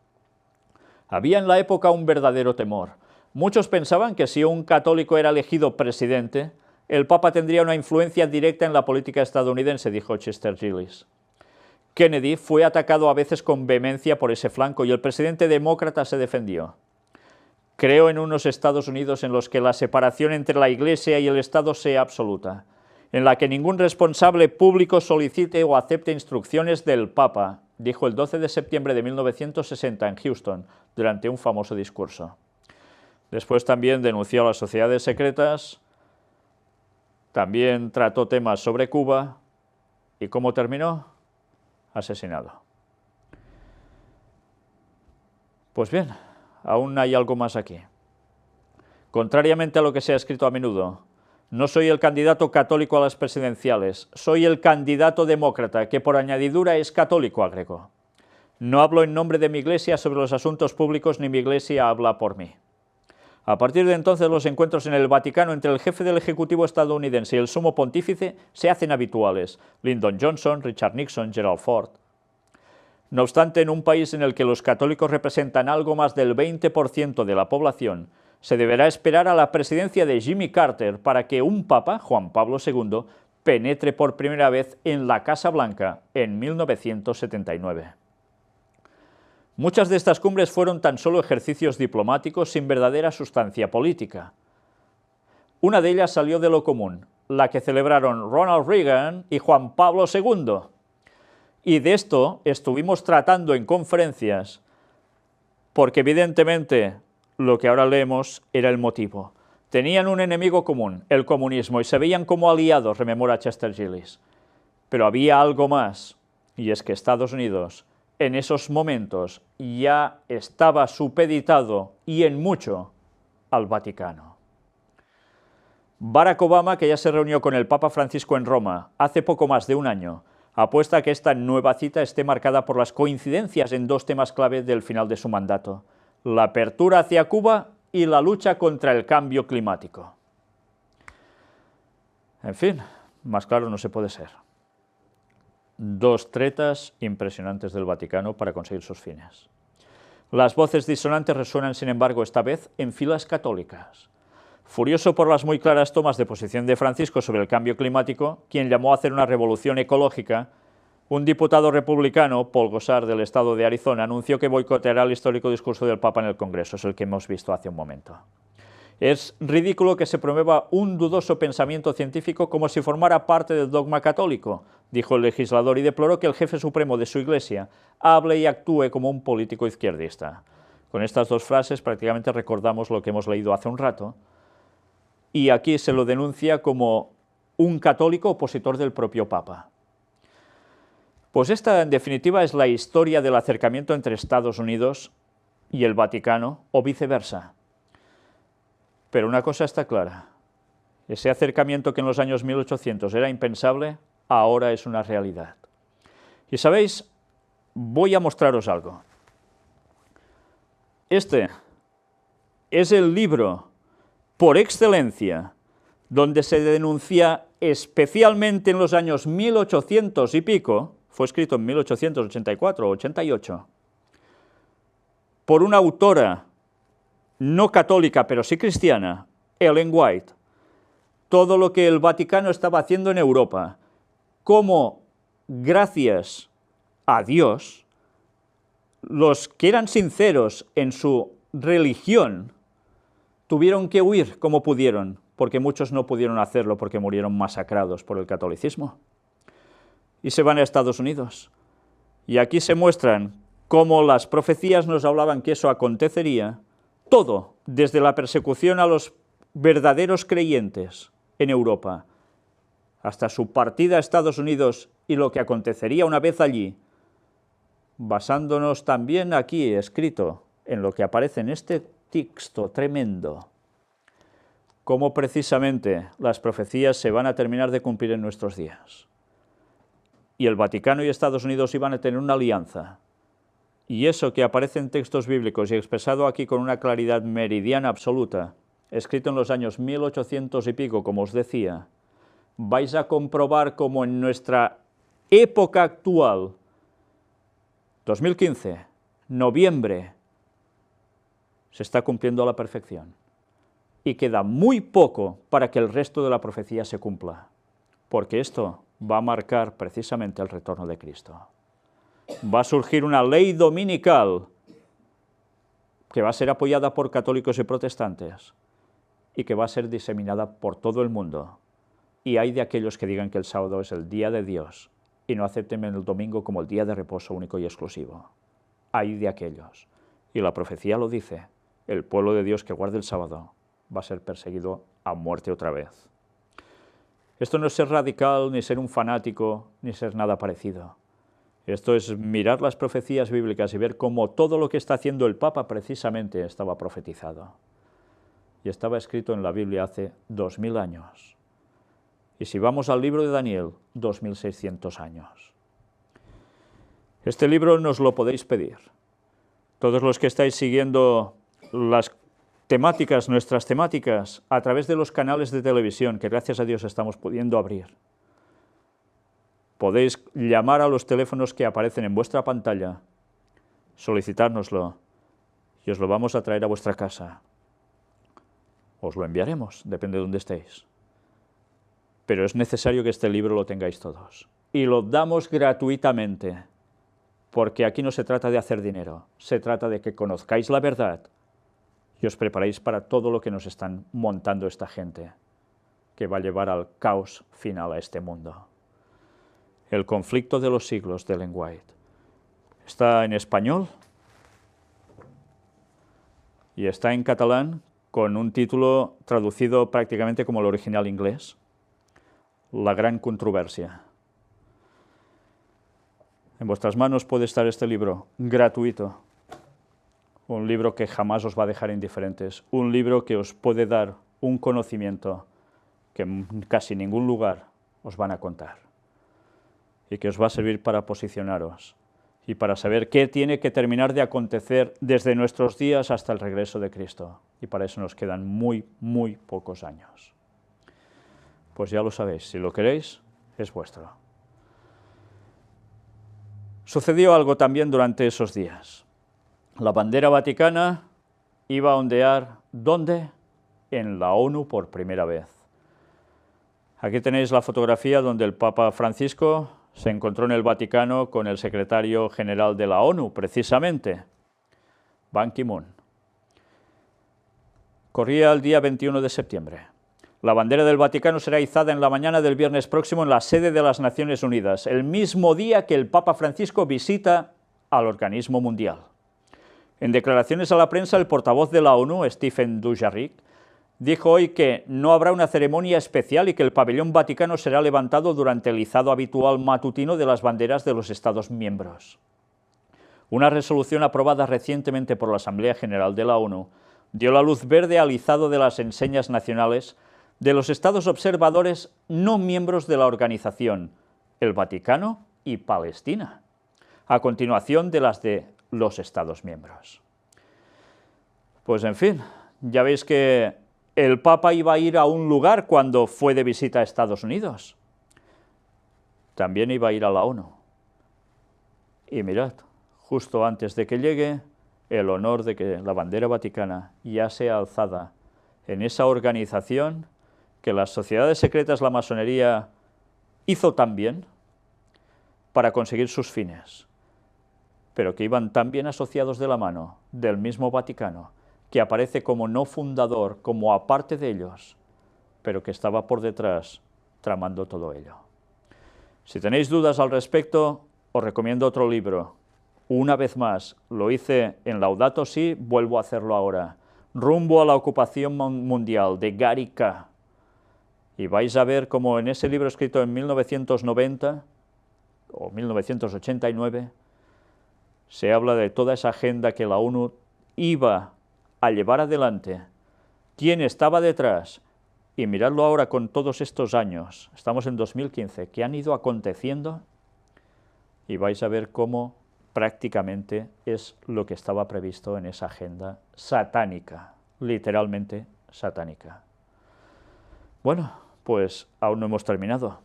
Había en la época un verdadero temor. Muchos pensaban que si un católico era elegido presidente, el Papa tendría una influencia directa en la política estadounidense, dijo Chester Gillis. Kennedy fue atacado a veces con vehemencia por ese flanco y el presidente demócrata se defendió. Creo en unos Estados Unidos en los que la separación entre la Iglesia y el Estado sea absoluta, en la que ningún responsable público solicite o acepte instrucciones del Papa, dijo el 12 de septiembre de 1960 en Houston, durante un famoso discurso. Después también denunció a las sociedades secretas, también trató temas sobre Cuba, ¿y cómo terminó? Asesinado. Pues bien, aún hay algo más aquí. Contrariamente a lo que se ha escrito a menudo, no soy el candidato católico a las presidenciales, soy el candidato demócrata, que por añadidura es católico, agregó. No hablo en nombre de mi iglesia sobre los asuntos públicos, ni mi iglesia habla por mí. A partir de entonces, los encuentros en el Vaticano entre el jefe del Ejecutivo estadounidense y el Sumo Pontífice se hacen habituales. Lyndon Johnson, Richard Nixon, Gerald Ford. No obstante, en un país en el que los católicos representan algo más del 20% de la población, se deberá esperar a la presidencia de Jimmy Carter para que un papa, Juan Pablo II, penetre por primera vez en la Casa Blanca en 1979. Muchas de estas cumbres fueron tan solo ejercicios diplomáticos sin verdadera sustancia política. Una de ellas salió de lo común, la que celebraron Ronald Reagan y Juan Pablo II. Y de esto estuvimos tratando en conferencias, porque evidentemente lo que ahora leemos era el motivo. Tenían un enemigo común, el comunismo, y se veían como aliados, rememora Chester Gillis. Pero había algo más, y es que Estados Unidos en esos momentos ya estaba supeditado, y en mucho, al Vaticano. Barack Obama, que ya se reunió con el Papa Francisco en Roma hace poco más de un año, apuesta a que esta nueva cita esté marcada por las coincidencias en dos temas clave del final de su mandato: la apertura hacia Cuba y la lucha contra el cambio climático. En fin, más claro no se puede ser. Dos tretas impresionantes del Vaticano para conseguir sus fines. Las voces disonantes resuenan, sin embargo, esta vez en filas católicas. Furioso por las muy claras tomas de posición de Francisco sobre el cambio climático, quien llamó a hacer una revolución ecológica, un diputado republicano, Paul Gosar, del estado de Arizona, anunció que boicoteará el histórico discurso del Papa en el Congreso, es el que hemos visto hace un momento. Es ridículo que se promueva un dudoso pensamiento científico como si formara parte del dogma católico, dijo el legislador, y deploró que el jefe supremo de su iglesia hable y actúe como un político izquierdista. Con estas dos frases prácticamente recordamos lo que hemos leído hace un rato, y aquí se lo denuncia como un católico opositor del propio Papa. Pues esta, en definitiva, es la historia del acercamiento entre Estados Unidos y el Vaticano, o viceversa. Pero una cosa está clara: ese acercamiento que en los años 1800 era impensable, ahora es una realidad. Y sabéis, voy a mostraros algo. Este es el libro por excelencia donde se denuncia especialmente en los años 1800 y pico, fue escrito en 1884 o 88, por una autora no católica, pero sí cristiana, Ellen White, todo lo que el Vaticano estaba haciendo en Europa, cómo, gracias a Dios, los que eran sinceros en su religión tuvieron que huir como pudieron, porque muchos no pudieron hacerlo porque murieron masacrados por el catolicismo. Y se van a Estados Unidos. Y aquí se muestran cómo las profecías nos hablaban que eso acontecería, todo, desde la persecución a los verdaderos creyentes en Europa, hasta su partida a Estados Unidos y lo que acontecería una vez allí, basándonos también aquí, escrito, en lo que aparece en este texto tremendo, cómo precisamente las profecías se van a terminar de cumplir en nuestros días. Y el Vaticano y Estados Unidos iban a tener una alianza. Y eso que aparece en textos bíblicos y expresado aquí con una claridad meridiana absoluta, escrito en los años 1800 y pico, como os decía, vais a comprobar cómo en nuestra época actual, 2015, noviembre, se está cumpliendo a la perfección. Y queda muy poco para que el resto de la profecía se cumpla, porque esto va a marcar precisamente el retorno de Cristo. Va a surgir una ley dominical que va a ser apoyada por católicos y protestantes y que va a ser diseminada por todo el mundo. Y hay de aquellos que digan que el sábado es el día de Dios y no acepten el domingo como el día de reposo único y exclusivo. Hay de aquellos. Y la profecía lo dice: el pueblo de Dios que guarde el sábado va a ser perseguido a muerte otra vez. Esto no es ser radical, ni ser un fanático, ni ser nada parecido. Esto es mirar las profecías bíblicas y ver cómo todo lo que está haciendo el Papa precisamente estaba profetizado. Y estaba escrito en la Biblia hace 2000 años. Y si vamos al libro de Daniel, 2600 años. Este libro nos lo podéis pedir. Todos los que estáis siguiendo las temáticas, nuestras temáticas, a través de los canales de televisión que gracias a Dios estamos pudiendo abrir. Podéis llamar a los teléfonos que aparecen en vuestra pantalla, solicitárnoslo y os lo vamos a traer a vuestra casa. Os lo enviaremos, depende de dónde estéis. Pero es necesario que este libro lo tengáis todos. Y lo damos gratuitamente, porque aquí no se trata de hacer dinero, se trata de que conozcáis la verdad y os preparéis para todo lo que nos están montando esta gente, que va a llevar al caos final a este mundo. El conflicto de los siglos de Ellen White. Está en español y está en catalán con un título traducido prácticamente como el original inglés, La gran controversia. En vuestras manos puede estar este libro, gratuito, un libro que jamás os va a dejar indiferentes, un libro que os puede dar un conocimiento que en casi ningún lugar os van a contar y que os va a servir para posicionaros y para saber qué tiene que terminar de acontecer desde nuestros días hasta el regreso de Cristo. Y para eso nos quedan muy, muy pocos años. Pues ya lo sabéis, si lo queréis, es vuestro. Sucedió algo también durante esos días. La bandera vaticana iba a ondear, ¿dónde? En la ONU por primera vez. Aquí tenéis la fotografía donde el Papa Francisco se encontró en el Vaticano con el secretario general de la ONU, precisamente, Ban Ki-moon. Corría el día 21 de septiembre. La bandera del Vaticano será izada en la mañana del viernes próximo en la sede de las Naciones Unidas, el mismo día que el Papa Francisco visita al organismo mundial. En declaraciones a la prensa, el portavoz de la ONU, Stéphane Dujarric, dijo hoy que no habrá una ceremonia especial y que el pabellón vaticano será levantado durante el izado habitual matutino de las banderas de los Estados miembros. Una resolución aprobada recientemente por la Asamblea General de la ONU dio la luz verde al izado de las enseñas nacionales de los estados observadores no miembros de la organización, el Vaticano y Palestina, a continuación de las de los estados miembros. Pues en fin, ya veis que el Papa iba a ir a un lugar cuando fue de visita a Estados Unidos. También iba a ir a la ONU. Y mirad, justo antes de que llegue, el honor de que la bandera vaticana ya sea alzada en esa organización que las sociedades secretas, la masonería, hizo tan bien para conseguir sus fines, pero que iban tan bien asociados de la mano del mismo Vaticano, que aparece como no fundador, como aparte de ellos, pero que estaba por detrás tramando todo ello. Si tenéis dudas al respecto, os recomiendo otro libro. Una vez más, lo hice en Laudato Si, vuelvo a hacerlo ahora. Rumbo a la ocupación mundial, de Gary K. Y vais a ver cómo en ese libro escrito en 1990 o 1989 se habla de toda esa agenda que la ONU iba a llevar adelante, quién estaba detrás, y miradlo ahora con todos estos años, estamos en 2015, que han ido aconteciendo, y vais a ver cómo prácticamente es lo que estaba previsto en esa agenda satánica, literalmente satánica. Bueno, pues aún no hemos terminado.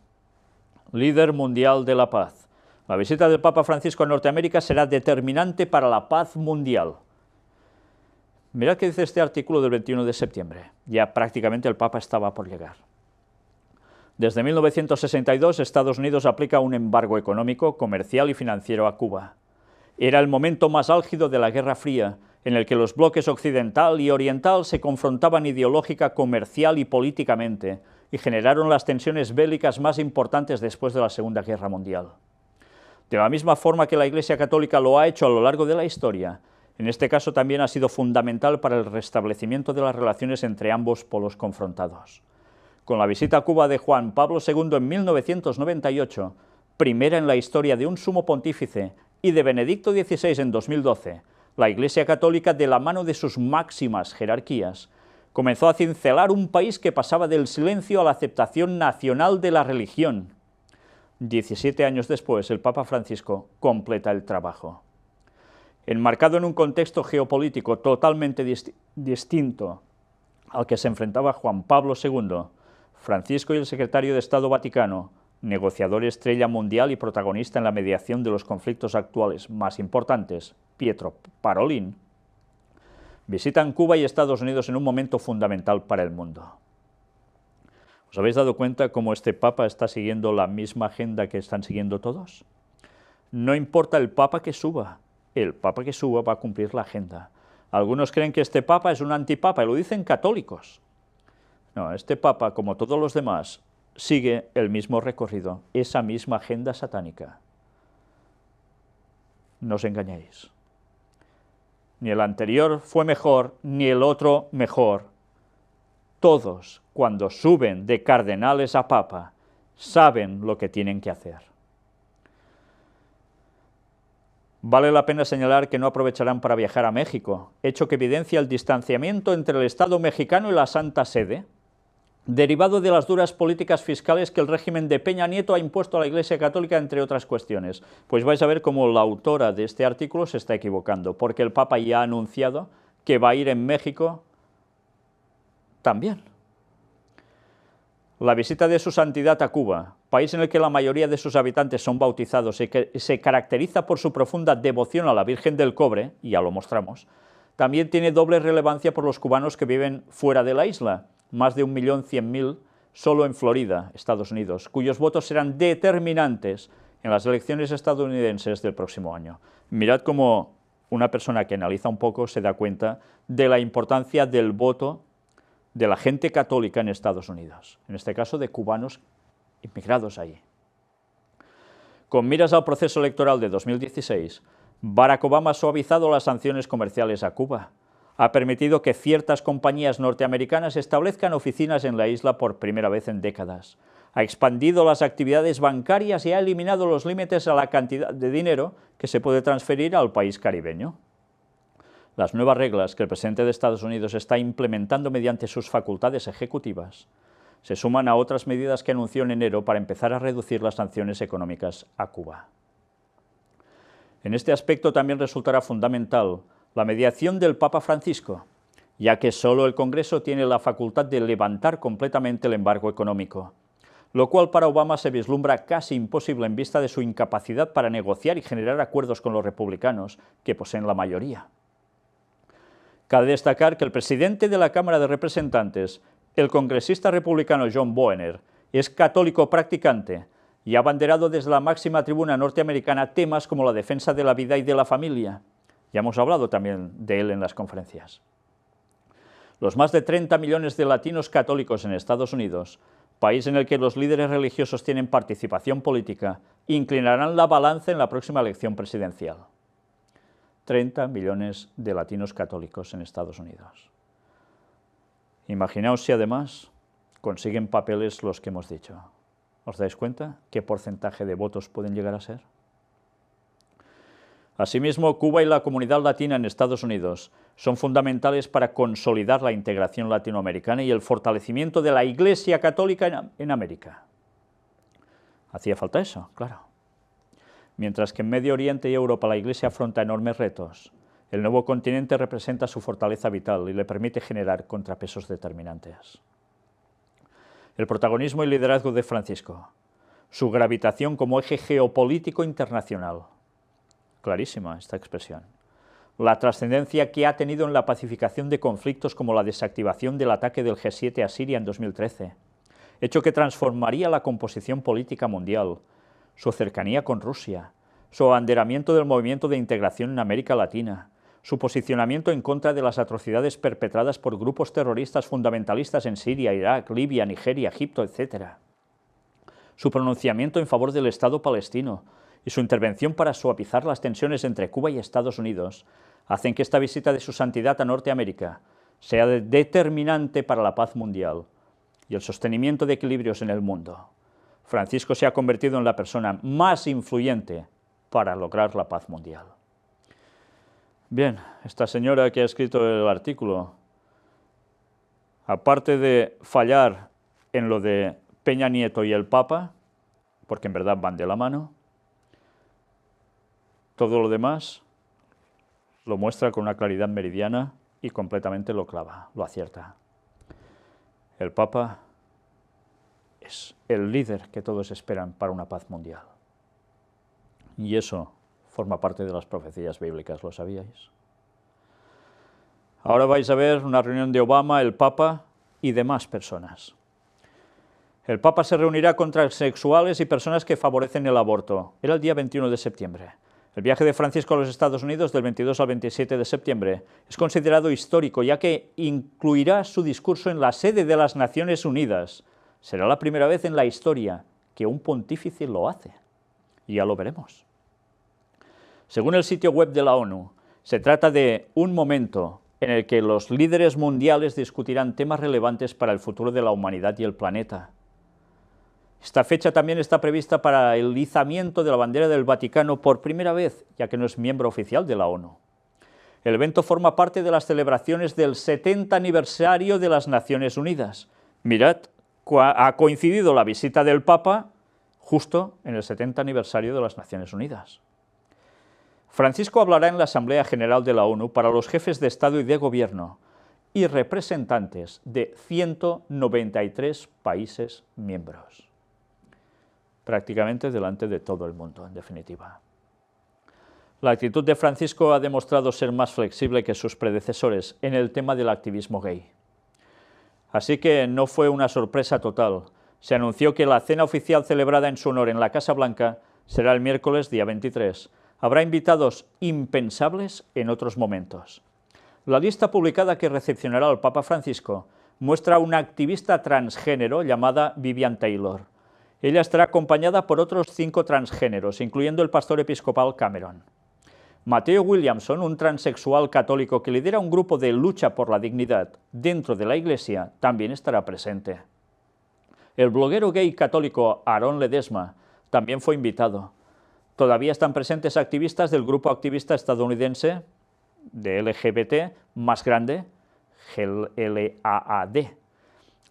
Líder mundial de la paz. La visita del Papa Francisco a Norteamérica será determinante para la paz mundial. Mirad qué dice este artículo del 21 de septiembre. Ya prácticamente el Papa estaba por llegar. Desde 1962, Estados Unidos aplica un embargo económico, comercial y financiero a Cuba. Era el momento más álgido de la Guerra Fría, en el que los bloques occidental y oriental se confrontaban ideológica, comercial y políticamente, y generaron las tensiones bélicas más importantes después de la Segunda Guerra Mundial. De la misma forma que la Iglesia Católica lo ha hecho a lo largo de la historia, en este caso también ha sido fundamental para el restablecimiento de las relaciones entre ambos polos confrontados. Con la visita a Cuba de Juan Pablo II en 1998, primera en la historia de un sumo pontífice, y de Benedicto XVI en 2012, la Iglesia Católica, de la mano de sus máximas jerarquías, comenzó a cincelar un país que pasaba del silencio a la aceptación nacional de la religión. 17 años después, el Papa Francisco completa el trabajo. Enmarcado en un contexto geopolítico totalmente distinto al que se enfrentaba Juan Pablo II, Francisco y el secretario de Estado Vaticano negociador estrella mundial y protagonista en la mediación de los conflictos actuales más importantes, Pietro Parolin, visitan Cuba y Estados Unidos en un momento fundamental para el mundo. ¿Os habéis dado cuenta cómo este Papa está siguiendo la misma agenda que están siguiendo todos? No importa el Papa que suba va a cumplir la agenda. Algunos creen que este Papa es un antipapa, y lo dicen católicos. No, este Papa, como todos los demás, sigue el mismo recorrido, esa misma agenda satánica. No os engañéis. Ni el anterior fue mejor, ni el otro mejor. Todos, cuando suben de cardenales a papa, saben lo que tienen que hacer. Vale la pena señalar que no aprovecharán para viajar a México, hecho que evidencia el distanciamiento entre el Estado mexicano y la Santa Sede, derivado de las duras políticas fiscales que el régimen de Peña Nieto ha impuesto a la Iglesia Católica, entre otras cuestiones. Pues vais a ver cómo la autora de este artículo se está equivocando, porque el Papa ya ha anunciado que va a ir en México también. La visita de su santidad a Cuba, país en el que la mayoría de sus habitantes son bautizados y que se caracteriza por su profunda devoción a la Virgen del Cobre, y ya lo mostramos, también tiene doble relevancia por los cubanos que viven fuera de la isla, más de 1.100.000 solo en Florida, Estados Unidos, cuyos votos serán determinantes en las elecciones estadounidenses del próximo año. Mirad cómo una persona que analiza un poco se da cuenta de la importancia del voto de la gente católica en Estados Unidos, en este caso de cubanos inmigrados allí. Con miras al proceso electoral de 2016, Barack Obama ha suavizado las sanciones comerciales a Cuba, ha permitido que ciertas compañías norteamericanas establezcan oficinas en la isla por primera vez en décadas, ha expandido las actividades bancarias y ha eliminado los límites a la cantidad de dinero que se puede transferir al país caribeño. Las nuevas reglas que el presidente de Estados Unidos está implementando mediante sus facultades ejecutivas se suman a otras medidas que anunció en enero para empezar a reducir las sanciones económicas a Cuba. En este aspecto también resultará fundamental la mediación del Papa Francisco, ya que solo el Congreso tiene la facultad de levantar completamente el embargo económico, lo cual para Obama se vislumbra casi imposible en vista de su incapacidad para negociar y generar acuerdos con los republicanos, que poseen la mayoría. Cabe destacar que el presidente de la Cámara de Representantes, el congresista republicano John Boehner, es católico practicante y ha abanderado desde la máxima tribuna norteamericana temas como la defensa de la vida y de la familia. Ya hemos hablado también de él en las conferencias. Los más de 30 millones de latinos católicos en Estados Unidos, país en el que los líderes religiosos tienen participación política, inclinarán la balanza en la próxima elección presidencial. 30 millones de latinos católicos en Estados Unidos. Imaginaos si además consiguen papeles los que hemos dicho. ¿Os dais cuenta qué porcentaje de votos pueden llegar a ser? Asimismo, Cuba y la comunidad latina en Estados Unidos son fundamentales para consolidar la integración latinoamericana y el fortalecimiento de la Iglesia Católica en América. Hacía falta eso, claro. Mientras que en Medio Oriente y Europa la Iglesia afronta enormes retos, el nuevo continente representa su fortaleza vital y le permite generar contrapesos determinantes. El protagonismo y liderazgo de Francisco, su gravitación como eje geopolítico internacional, clarísima esta expresión, la trascendencia que ha tenido en la pacificación de conflictos como la desactivación del ataque del G7 a Siria en 2013, hecho que transformaría la composición política mundial, su cercanía con Rusia, su abanderamiento del movimiento de integración en América Latina, su posicionamiento en contra de las atrocidades perpetradas por grupos terroristas fundamentalistas en Siria, Irak, Libia, Nigeria, Egipto, etc., su pronunciamiento en favor del Estado palestino y su intervención para suavizar las tensiones entre Cuba y Estados Unidos hacen que esta visita de su santidad a Norteamérica sea determinante para la paz mundial y el sostenimiento de equilibrios en el mundo. Francisco se ha convertido en la persona más influyente para lograr la paz mundial. Bien, esta señora que ha escrito el artículo, aparte de fallar en lo de Peña Nieto y el Papa, porque en verdad van de la mano, todo lo demás lo muestra con una claridad meridiana y completamente lo clava, lo acierta. El Papa es el líder que todos esperan para una paz mundial. Y eso forma parte de las profecías bíblicas, ¿lo sabíais? Ahora vais a ver una reunión de Obama, el Papa y demás personas. El Papa se reunirá con transexuales y personas que favorecen el aborto. Era el día 21 de septiembre. El viaje de Francisco a los Estados Unidos del 22 al 27 de septiembre es considerado histórico, ya que incluirá su discurso en la sede de las Naciones Unidas. Será la primera vez en la historia que un pontífice lo hace. Y ya lo veremos. Según el sitio web de la ONU, se trata de un momento en el que los líderes mundiales discutirán temas relevantes para el futuro de la humanidad y el planeta. Esta fecha también está prevista para el izamiento de la bandera del Vaticano por primera vez, ya que no es miembro oficial de la ONU. El evento forma parte de las celebraciones del 70 aniversario de las Naciones Unidas. Mirad, ha coincidido la visita del Papa justo en el 70 aniversario de las Naciones Unidas. Francisco hablará en la Asamblea General de la ONU para los jefes de Estado y de Gobierno y representantes de 193 países miembros. Prácticamente delante de todo el mundo, en definitiva. La actitud de Francisco ha demostrado ser más flexible que sus predecesores en el tema del activismo gay. Así que no fue una sorpresa total. Se anunció que la cena oficial celebrada en su honor en la Casa Blanca será el miércoles día 23. Habrá invitados impensables en otros momentos. La lista publicada que recepcionará al Papa Francisco muestra a una activista transgénero llamada Vivian Taylor. Ella estará acompañada por otros 5 transgéneros, incluyendo el pastor episcopal Cameron. Mateo Williamson, un transexual católico que lidera un grupo de lucha por la dignidad dentro de la Iglesia, también estará presente. El bloguero gay católico Aaron Ledesma también fue invitado. Todavía están presentes activistas del grupo activista estadounidense de LGBT más grande, GLAAD.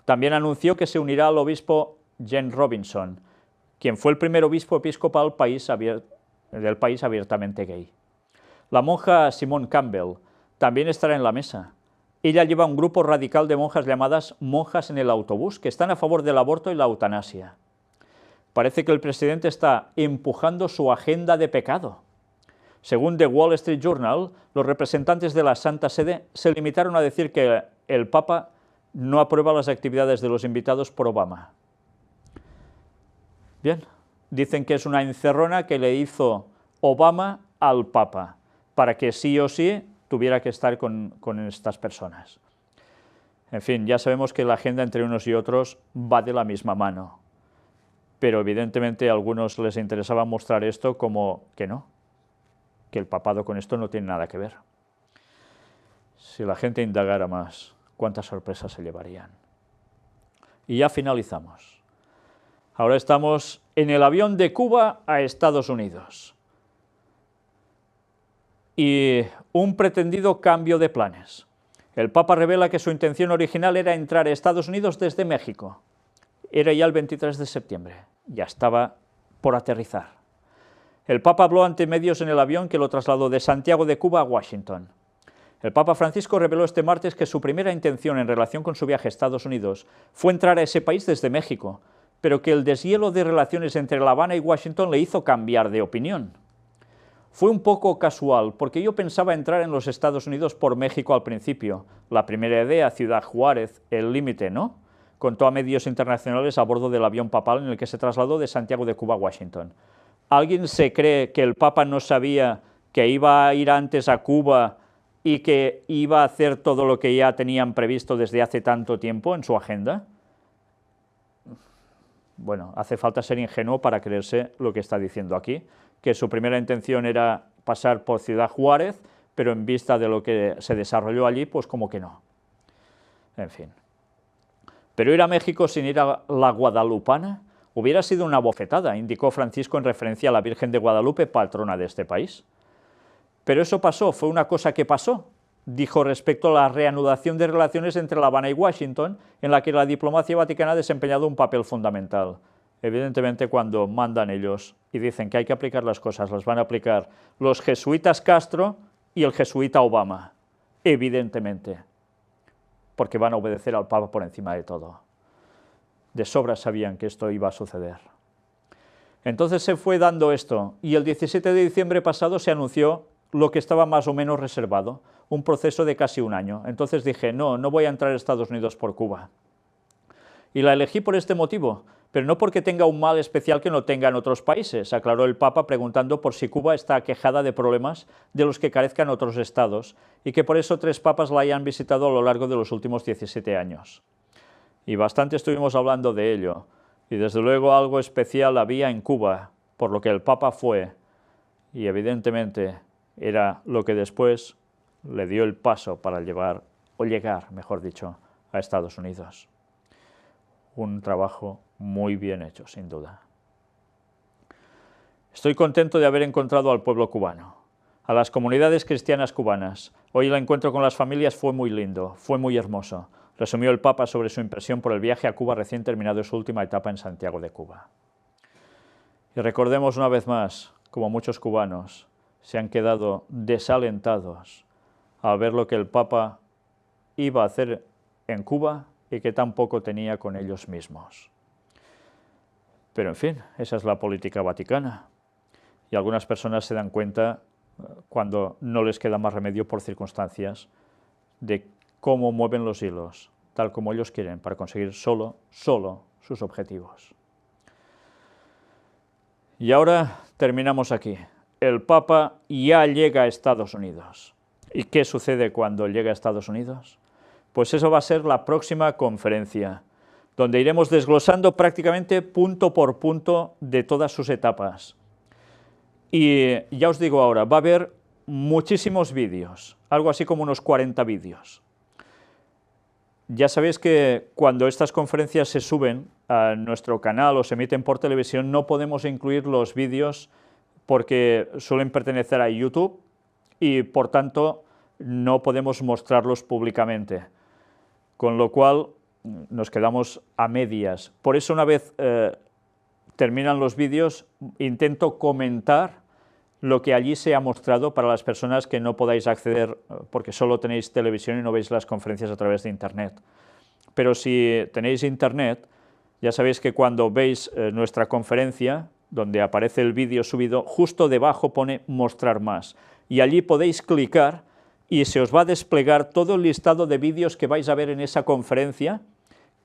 También anunció que se unirá al obispo Jen Robinson, quien fue el primer obispo episcopal del país abiertamente gay. La monja Simone Campbell también estará en la mesa. Ella lleva un grupo radical de monjas llamadas Monjas en el Autobús, que están a favor del aborto y la eutanasia. Parece que el presidente está empujando su agenda de pecado. Según The Wall Street Journal, los representantes de la Santa Sede se limitaron a decir que el Papa no aprueba las actividades de los invitados por Obama. Bien, dicen que es una encerrona que le hizo Obama al Papa, para que sí o sí tuviera que estar con estas personas. En fin, ya sabemos que la agenda entre unos y otros va de la misma mano, pero evidentemente a algunos les interesaba mostrar esto como que no, que el papado con esto no tiene nada que ver. Si la gente indagara más, cuántas sorpresas se llevarían. Y ya finalizamos. Ahora estamos en el avión de Cuba a Estados Unidos. Y un pretendido cambio de planes. El Papa revela que su intención original era entrar a Estados Unidos desde México. Era ya el 23 de septiembre, ya estaba por aterrizar. El Papa habló ante medios en el avión que lo trasladó de Santiago de Cuba a Washington. El Papa Francisco reveló este martes que su primera intención en relación con su viaje a Estados Unidos fue entrar a ese país desde México, pero que el deshielo de relaciones entre La Habana y Washington le hizo cambiar de opinión. Fue un poco casual, porque yo pensaba entrar en los Estados Unidos por México al principio. La primera idea, Ciudad Juárez, el límite, ¿no?, contó a medios internacionales a bordo del avión papal en el que se trasladó de Santiago de Cuba a Washington. ¿Alguien se cree que el Papa no sabía que iba a ir antes a Cuba y que iba a hacer todo lo que ya tenían previsto desde hace tanto tiempo en su agenda? Bueno, hace falta ser ingenuo para creerse lo que está diciendo aquí, que su primera intención era pasar por Ciudad Juárez, pero en vista de lo que se desarrolló allí, pues como que no. En fin. Pero ir a México sin ir a la Guadalupana hubiera sido una bofetada, indicó Francisco en referencia a la Virgen de Guadalupe, patrona de este país. Pero eso pasó, fue una cosa que pasó, dijo respecto a la reanudación de relaciones entre La Habana y Washington, en la que la diplomacia vaticana ha desempeñado un papel fundamental. Evidentemente, cuando mandan ellos y dicen que hay que aplicar las cosas, las van a aplicar los jesuitas Castro y el jesuita Obama, evidentemente, porque van a obedecer al Papa por encima de todo. de sobra sabían que esto iba a suceder. Entonces se fue dando esto, y el 17 de diciembre pasado se anunció lo que estaba más o menos reservado, un proceso de casi un año. Entonces dije, no voy a entrar a Estados Unidos por Cuba. Y la elegí por este motivo, pero no porque tenga un mal especial que no tenga en otros países, aclaró el Papa preguntando por si Cuba está aquejada de problemas de los que carezcan otros estados, y que por eso 3 papas la hayan visitado a lo largo de los últimos 17 años. Y bastante estuvimos hablando de ello, y desde luego algo especial había en Cuba, por lo que el Papa fue, y evidentemente era lo que después le dio el paso para llegar, mejor dicho, a Estados Unidos. Un trabajo muy bien hecho, sin duda. Estoy contento de haber encontrado al pueblo cubano, a las comunidades cristianas cubanas. Hoy el encuentro con las familias fue muy lindo, fue muy hermoso, resumió el Papa sobre su impresión por el viaje a Cuba recién terminado su última etapa en Santiago de Cuba. Y recordemos una vez más, como muchos cubanos se han quedado desalentados al ver lo que el Papa iba a hacer en Cuba y que tampoco tenía con ellos mismos. Pero en fin, esa es la política vaticana. Y algunas personas se dan cuenta, cuando no les queda más remedio por circunstancias, de cómo mueven los hilos, tal como ellos quieren, para conseguir solo sus objetivos. Y ahora terminamos aquí. El Papa ya llega a Estados Unidos. ¿Y qué sucede cuando llega a Estados Unidos? Pues eso va a ser la próxima conferencia, donde iremos desglosando prácticamente punto por punto de todas sus etapas. Y ya os digo ahora, va a haber muchísimos vídeos, algo así como unos 40 vídeos. Ya sabéis que cuando estas conferencias se suben a nuestro canal o se emiten por televisión, no podemos incluir los vídeos porque suelen pertenecer a YouTube y, por tanto, no podemos mostrarlos públicamente. Con lo cual, nos quedamos a medias. Por eso, una vez terminan los vídeos, intento comentar lo que allí se ha mostrado para las personas que no podáis acceder porque solo tenéis televisión y no veis las conferencias a través de Internet. Pero si tenéis Internet, ya sabéis que cuando veis nuestra conferencia, donde aparece el vídeo subido, justo debajo pone mostrar más. Y allí podéis clicar y se os va a desplegar todo el listado de vídeos que vais a ver en esa conferencia,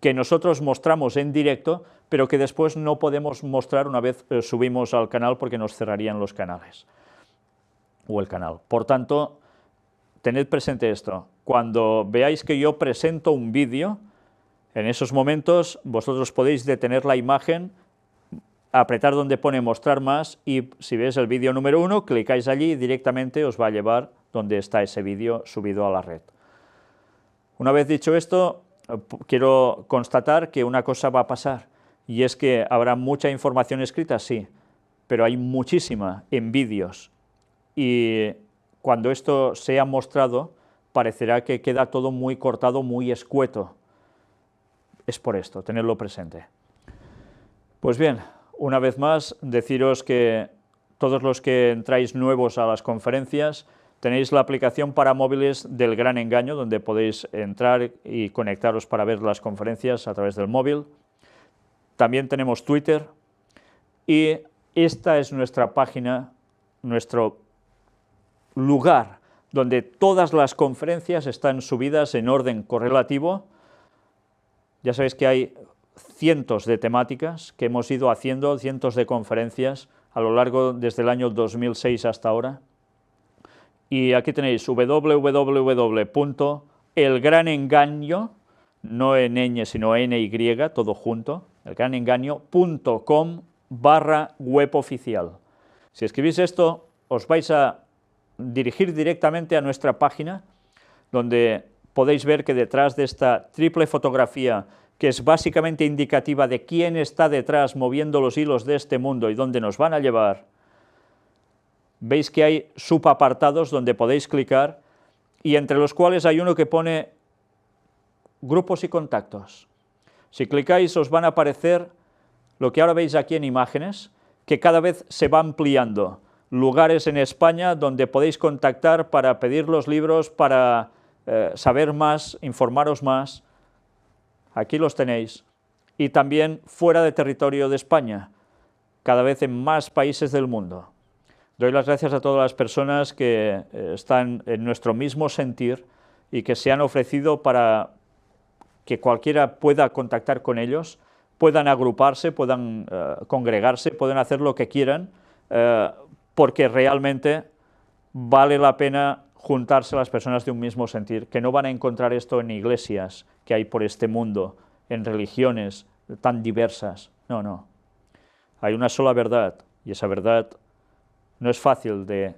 que nosotros mostramos en directo, pero que después no podemos mostrar una vez subimos al canal porque nos cerrarían los canales o el canal. Por tanto, tened presente esto. Cuando veáis que yo presento un vídeo, en esos momentos vosotros podéis detener la imagen, apretar donde pone mostrar más y si veis el vídeo número 1, clicáis allí y directamente os va a llevar donde está ese vídeo subido a la red. Una vez dicho esto, quiero constatar que una cosa va a pasar, y es que habrá mucha información escrita, sí, pero hay muchísima en vídeos, y cuando esto sea mostrado, parecerá que queda todo muy cortado, muy escueto. Es por esto, tenedlo presente. Pues bien, una vez más, deciros que todos los que entráis nuevos a las conferencias, tenéis la aplicación para móviles del Gran Engaño, donde podéis entrar y conectaros para ver las conferencias a través del móvil. También tenemos Twitter, y esta es nuestra página, nuestro lugar, donde todas las conferencias están subidas en orden correlativo. Ya sabéis que hay cientos de temáticas que hemos ido haciendo, cientos de conferencias a lo largo desde el año 2006 hasta ahora. Y aquí tenéis www.elgranengaño, no en ñ, sino NY, todo junto, elgranengaño.com/web oficial. Si escribís esto, os vais a dirigir directamente a nuestra página, donde podéis ver que detrás de esta triple fotografía, que es básicamente indicativa de quién está detrás moviendo los hilos de este mundo y dónde nos van a llevar, veis que hay subapartados donde podéis clicar y entre los cuales hay uno que pone grupos y contactos. Si clicáis os van a aparecer lo que ahora veis aquí en imágenes, que cada vez se va ampliando. Lugares en España donde podéis contactar para pedir los libros, para saber más, informaros más. Aquí los tenéis. y también fuera de territorio de España, cada vez en más países del mundo. Doy las gracias a todas las personas que están en nuestro mismo sentir y que se han ofrecido para que cualquiera pueda contactar con ellos, puedan agruparse, puedan congregarse, puedan hacer lo que quieran, porque realmente vale la pena juntarse a las personas de un mismo sentir, que no van a encontrar esto en iglesias que hay por este mundo, en religiones tan diversas. No, no. Hay una sola verdad, y esa verdad no es fácil de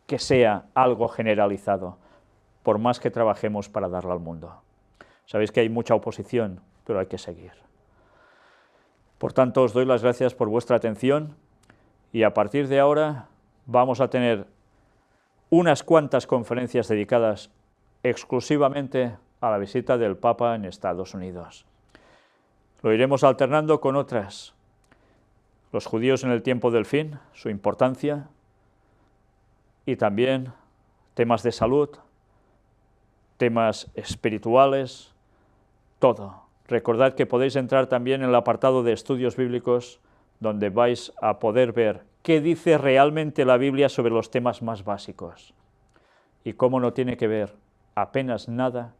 que sea algo generalizado, por más que trabajemos para darla al mundo. Sabéis que hay mucha oposición, pero hay que seguir. Por tanto, os doy las gracias por vuestra atención y a partir de ahora vamos a tener unas cuantas conferencias dedicadas exclusivamente a la visita del Papa en Estados Unidos. Lo iremos alternando con otras. Los judíos en el tiempo del fin, su importancia, y también temas de salud, temas espirituales, todo. Recordad que podéis entrar también en el apartado de estudios bíblicos, donde vais a poder ver qué dice realmente la Biblia sobre los temas más básicos y cómo no tiene que ver apenas nada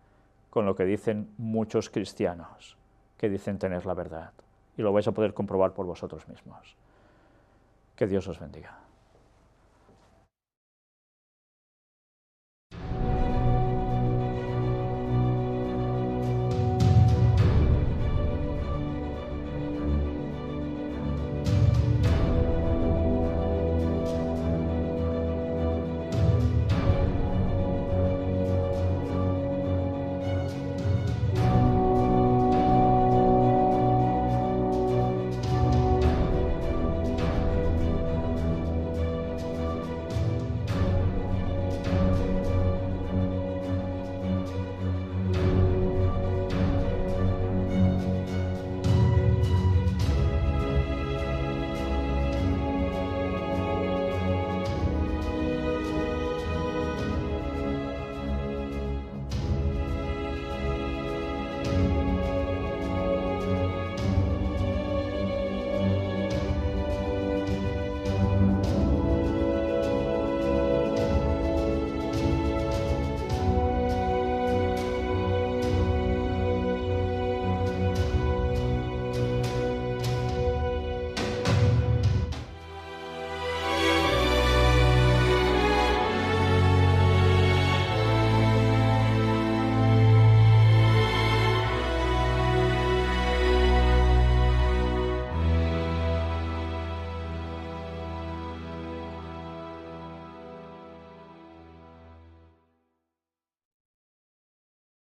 con lo que dicen muchos cristianos, que dicen tener la verdad. Y lo vais a poder comprobar por vosotros mismos. Que Dios os bendiga.